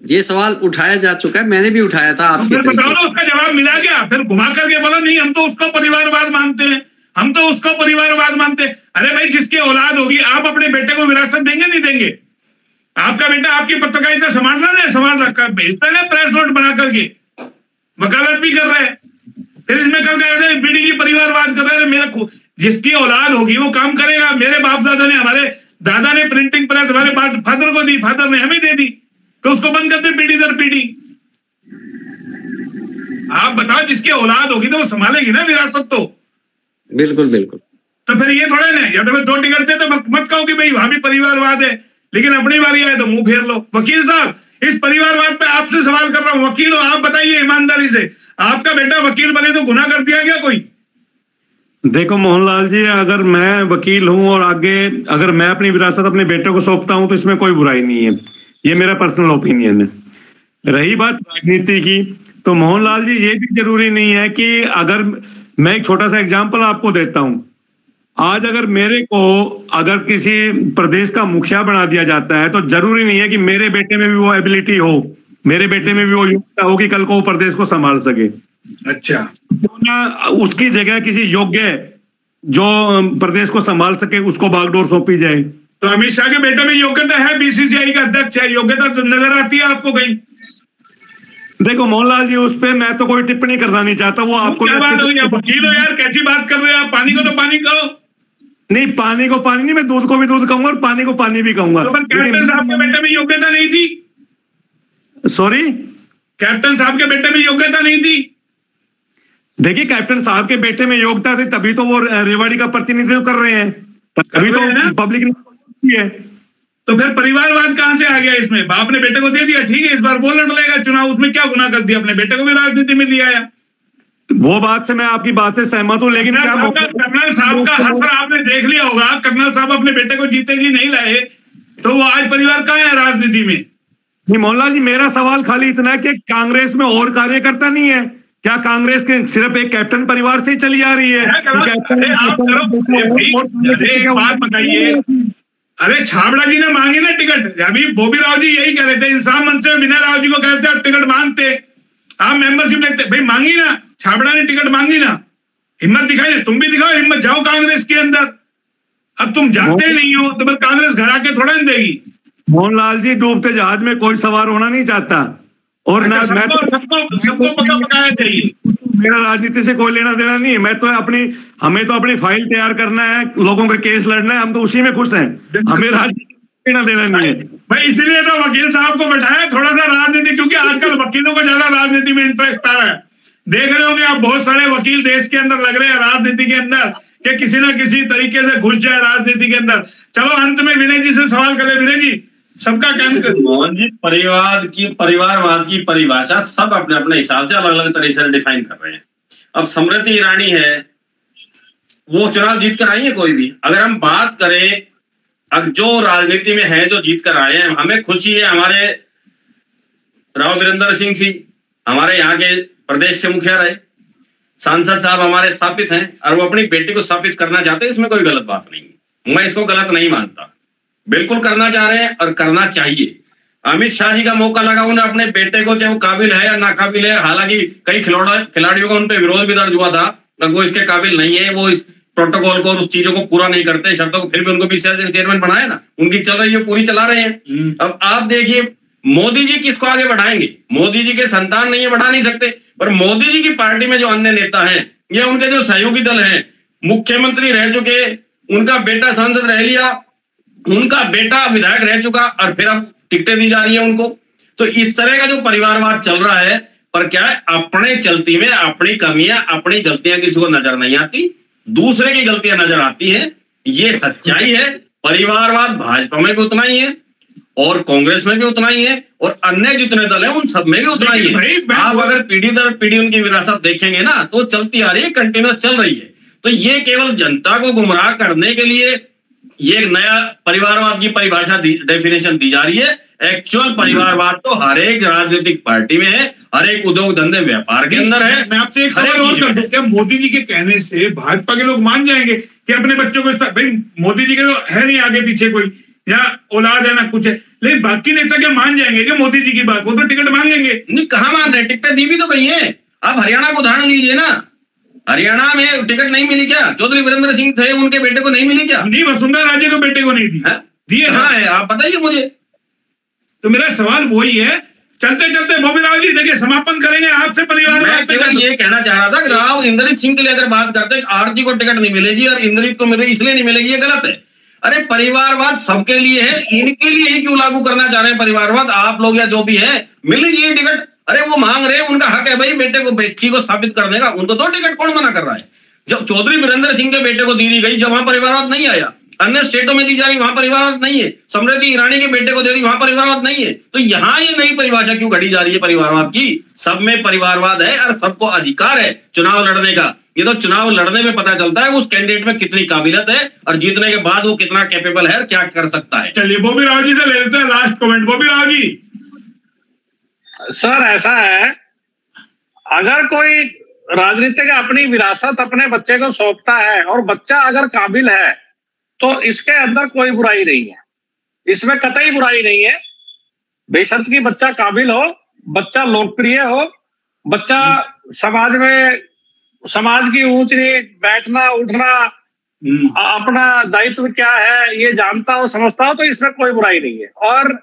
ये सवाल उठाया जा चुका है, मैंने भी उठाया था आपके बताओ ना, उसका जवाब मिला क्या? फिर घुमा करके बोलो नहीं हम तो उसको परिवारवाद मानते हैं, हम तो उसको परिवारवाद मानते हैं। अरे भाई, जिसकी औलाद होगी, आप अपने बेटे को विरासत देंगे नहीं देंगे? आपका बेटा आपकी पत्रकारिता संभालना नहीं संभाल रखा, भेजता है प्रेस नोट बना करके, वकालत भी कर रहे हैं, फिर इसमें कल कह रहे हैं बीडी की परिवारवाद कर रहे हैं। मेरा जिसकी औलाद होगी वो काम करेगा। मेरे बाप दादा ने, हमारे दादा ने प्रिंटिंग प्रेस हमारे फादर को दी, फादर ने हमें दे दी, तो उसको बंद करते पीढ़ी दर पीढ़ी। आप बताओ, जिसकी औलाद होगी तो वो संभालेगी ना विरासत। तो बिल्कुल बिल्कुल। तो फिर ये थोड़ा ना, या तो फिर 2 टिकट दे तो मत कहो कि भाई वहां भी परिवारवाद है, लेकिन अपनी बारी आए तो मुंह फेर लो। वकील साहब, इस परिवारवाद पे आपसे सवाल कर रहा हूं, वकील हो आप, बताइए ईमानदारी से, आपका बेटा वकील बने तो गुनाह कर दिया क्या कोई? देखो मोहनलाल जी, अगर मैं वकील हूं और आगे अगर मैं अपनी विरासत अपने बेटे को सौंपता हूं तो इसमें कोई बुराई नहीं है, ये मेरा पर्सनल ओपिनियन है। रही बात राजनीति की, तो मोहनलाल जी ये भी जरूरी नहीं है कि अगर मैं एक छोटा सा एग्जांपल आपको देता हूं, आज अगर मेरे को अगर किसी प्रदेश का मुखिया बना दिया जाता है तो जरूरी नहीं है कि मेरे बेटे में भी वो एबिलिटी हो, मेरे बेटे में भी वो योग्यता हो कि कल को वो प्रदेश को संभाल सके। अच्छा, ना उसकी जगह किसी योग्य जो प्रदेश को संभाल सके उसको बागडोर सौंपी जाए। तो अमित शाह के बेटे में योग्यता है, बीसीसीआई का अध्यक्ष है, योग्यता तो नजर आती है आपको कहीं? देखो मोहनलाल जी, उस पे मैं तो कोई टिप्पणी करना नहीं चाहता, वो आपको क्या बात हो गई? वकील हो यार, कैसी बात कर रहे हो आप? पानी को तो पानी कहो। नहीं, पानी को पानी नहीं, मैं दूध को भी दूध कहूंगा और पानी को पानी भी कहूंगा। तो कैप्टन साहब के बेटे में योग्यता नहीं थी? सॉरी, कैप्टन साहब के बेटे में योग्यता नहीं थी? देखिए, कैप्टन साहब के बेटे में योग्यता थी, तभी तो वो रेवाड़ी का प्रतिनिधित्व कर रहे हैं, तभी तो पब्लिक ने है। तो फिर परिवारवाद कहां से आ गया इसमें? बाप ने बेटे को दे दिया, ठीक है, इस बार वो लड़ लेगा चुनाव, उसमें क्या गुनाह कर दिया? अपने बेटे को भी राजनीति में लिया है। वो बात से मैं आपकी बात से सहमत हूं, लेकिन क्या कर्नल साहब का असर आपने देख लिया होगा। कर्नल साहब अपने बेटे को जीते जी नहीं लाए, तो वो आज परिवार कहां है राजनीति में? नहीं मोहनलाल जी, मेरा सवाल खाली इतना है कि कांग्रेस में और कार्यकर्ता नहीं है क्या? कांग्रेस के सिर्फ एक कैप्टन परिवार से ही चली आ रही है? बात बताइए, अरे छाबड़ा जी ने मांगी ना टिकट, अभी बोबी राव जी यही कह रहे थे, इंसाफ मंच से विनय राव जी को कहते आप टिकट मांगते, आप मेंबरशिप लेते, भाई मांगी ना, छाबड़ा ने टिकट मांगी ना, हिम्मत दिखाई, तुम भी दिखाओ हिम्मत, जाओ कांग्रेस के अंदर। अब तुम जाते नहीं हो तो बस कांग्रेस घर आके थोड़ा नहीं देगी। मोहनलाल जी, डूबते जहाज में कोई सवार होना नहीं चाहता, और ना मैं सबको पता पकाना चाहिए। मेरा राजनीति से कोई लेना देना नहीं है, मैं तो हमें तो अपनी फाइल तैयार करना है, लोगों का केस लड़ना है, हम तो उसी में खुश हैं, हमें राजनीति लेना देना नहीं है भाई। इसीलिए तो वकील साहब को बैठाया, थोड़ा सा राजनीति, क्योंकि आजकल वकीलों को ज्यादा राजनीति में इंटरेस्ट आ रहा है। देख रहे होंगे आप, बहुत सारे वकील देश के अंदर लग रहे हैं राजनीति के अंदर, कि किसी ना किसी तरीके से घुस जाए राजनीति के अंदर। चलो अंत में विनय जी से सवाल करें। विनय जी, सबका मोहन जी, परिवारवाद की परिभाषा सब अपने अपने हिसाब से अलग अलग तरीके से डिफाइन कर रहे हैं। अब स्मृति ईरानी है, वो चुनाव जीत कर आई है, कोई भी अगर हम बात करें, अब जो राजनीति में है जो जीत कर आए हैं, हमें खुशी है। हमारे राव वीरेंद्र सिंह जी हमारे यहाँ के प्रदेश के मुखिया रहे, सांसद साहब हमारे स्थापित हैं, और वो अपनी बेटी को स्थापित करना चाहते हैं, इसमें कोई गलत बात नहीं है, मैं इसको गलत नहीं मानता, बिल्कुल करना चाह रहे हैं और करना चाहिए। अमित शाह जी का मौका लगा, उन्हें अपने बेटे को, चाहे वो काबिल है या नाकाबिल है, हालांकि कई खिलाड़ियों का उन पर विरोध भी दर्ज हुआ था, वो इसके काबिल नहीं है, वो इस प्रोटोकॉल को और उस चीजों को पूरा नहीं करते, शर्तों को, फिर भी उनको बीसीसीआई चेयरमैन बनाया ना, उनकी चल रही है, पूरी चला रहे हैं। अब आप देखिए, मोदी जी किसको आगे बढ़ाएंगे? मोदी जी के संतान नहीं है, बढ़ा नहीं सकते, पर मोदी जी की पार्टी में जो अन्य नेता हैं या उनके जो सहयोगी दल हैं, मुख्यमंत्री रह चुके, उनका बेटा सांसद रह लिया, उनका बेटा विधायक रह चुका, और फिर अब टिकटें दी जा रही है उनको। तो इस तरह का जो परिवारवाद चल रहा है, पर क्या है, अपने चलती में अपनी कमियां, अपनी गलतियां किसी को नजर नहीं आती, दूसरे की गलतियां नजर आती हैं, ये सच्चाई है। परिवारवाद भाजपा में भी उतना ही है, और कांग्रेस में भी उतना ही है, और अन्य जितने दल हैं उन सब में भी उतना ही है। आप अगर पीढ़ी दर पीढ़ी उनकी विरासत देखेंगे ना, तो चलती आ रही है, कंटिन्यूस चल रही है। तो ये केवल जनता को गुमराह करने के लिए ये एक नया परिवारवाद की परिभाषा डेफिनेशन दी जा रही है। एक्चुअल परिवारवाद तो हर एक राजनीतिक पार्टी में है, हर एक उद्योग धंधे व्यापार के अंदर है। मैं आपसे एक सवाल और कर दूं, क्या मोदी जी के कहने से भाजपा के लोग मान जाएंगे कि अपने बच्चों को, भाई मोदी जी के तो है नहीं आगे पीछे कोई, या औलाद है ना कुछ है, लेकिन बाकी नेता क्या मान जाएंगे कि मोदी जी की बात? वो तो टिकट मांगेंगे। नहीं, कहाँ मान रहे, टिकट दी भी तो गई है। आप हरियाणा को उदाहरण लीजिए ना, हरियाणा में टिकट नहीं मिली क्या? चौधरी वीरेंद्र सिंह थे, उनके बेटे को नहीं मिली क्या? नहीं, वसुंधरा राजे को बेटे को नहीं दी, दी कहाँ है आप बताइए मुझे। तो मेरा सवाल वही है। चलते चलते बोबी राव जी देखिए, समापन करेंगे आपसे परिवार। मैं केवल ये कहना चाह रहा था कि राव इंद्रजीत सिंह के लिए अगर बात करते हैं, आरती को टिकट नहीं मिलेगी और इंद्रजीत को मिले इसलिए नहीं मिलेगी, ये गलत है। अरे परिवारवाद सबके लिए है, इनके लिए ही क्यों लागू करना चाह रहे हैं परिवारवाद? आप लोग या जो भी है, मिल लीजिए टिकट। अरे वो मांग रहे हैं, उनका हक है भाई, बेटे को बेटी को स्थापित करने का, उनको दो टिकट, कौन मना कर रहा है? जब चौधरी वीरेंद्र सिंह के बेटे को दी गई, जब वहां परिवारवाद नहीं आया, अन्य स्टेटों में दी जा रही, वहां परिवारवाद नहीं है, स्मृति ईरानी के बेटे को दे दी, वहां परिवारवाद नहीं है, तो यहाँ ये नई परिभाषा क्यों घड़ी जा रही है परिवारवाद की? सब में परिवारवाद है और सबको अधिकार है चुनाव लड़ने का। ये तो चुनाव लड़ने में पता चलता है उस कैंडिडेट में कितनी काबिलियत है, और जीतने के बाद वो कितना कैपेबल है, क्या कर सकता है। चलिए बोबी राव जी से ले लेते हैं last comment. Bobby Rao ji. Sir ऐसा है, अगर कोई राजनीतिक अपनी विरासत अपने बच्चे को सौंपता है और बच्चा अगर काबिल है, तो इसके अंदर कोई बुराई नहीं है, इसमें कतई बुराई नहीं है। बेशर्त की बच्चा काबिल हो, बच्चा लोकप्रिय हो, बच्चा समाज में, समाज की ऊंच नीच, बैठना उठना, अपना दायित्व क्या है ये जानता हो, समझता हो, तो इसमें कोई बुराई नहीं है। और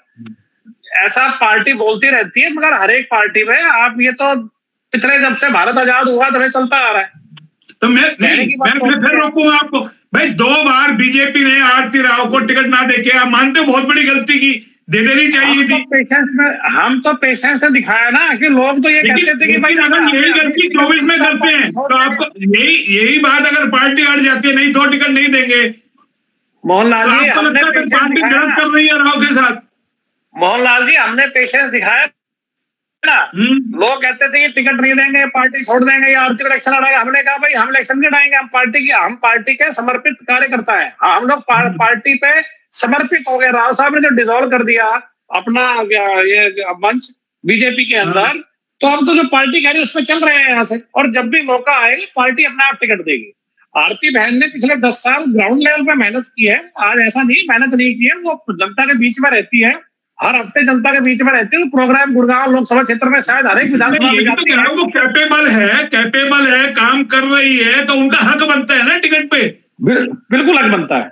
ऐसा पार्टी बोलती रहती है, मगर हर एक पार्टी में आप ये तो पिछले जब से भारत आजाद हुआ तब चलता आ रहा है। तो मैं फिर रोकूंगा आपको भाई। 2 बार बीजेपी ने आरती राव को टिकट ना देके, आप मानते हो बहुत बड़ी गलती की, दे देनी चाहिए थी। हम तो पेशेंस से दिखाया ना कि लोग तो ये कहते थे कि भाई अगर यही गलती 24 में करते हैं, तो आपको यही बात अगर पार्टी अड़ जाती है, नहीं तो टिकट नहीं देंगे। मोहनलाल जी, पार्टी गलत कर रही है राव के साथ। मोहनलाल जी, हमने पेशेंस दिखाया ना। लोग कहते थे ये टिकट नहीं देंगे, पार्टी छोड़ देंगे, या आरती इलेक्शन लड़ाएगा। हमने कहा भाई हम इलेक्शन नहीं लड़ाएंगे, हम पार्टी के समर्पित कार्यकर्ता है, हम लोग पार्टी पे समर्पित हो गए। राव साहब ने जो डिसॉल्व कर दिया, अपना ये मंच बीजेपी के अंदर, तो अब तो जो पार्टी कह रही है उसमें चल रहे हैं यहाँ से, और जब भी मौका आएगा पार्टी अपने आप टिकट देगी। आरती बहन ने पिछले 10 साल ग्राउंड लेवल पे मेहनत की है, आज ऐसा नहीं मेहनत नहीं की है, वो जनता के बीच में रहती है, हर हफ्ते जनता के बीच में रहती है। प्रोग्राम गुड़गांव लोकसभा क्षेत्र में शायद हर एक विधानसभा में जाती है। वो कैपेबल है, काम कर रही है, तो उनका हक बनता है ना टिकट पे। बिल्कुल हक बनता है।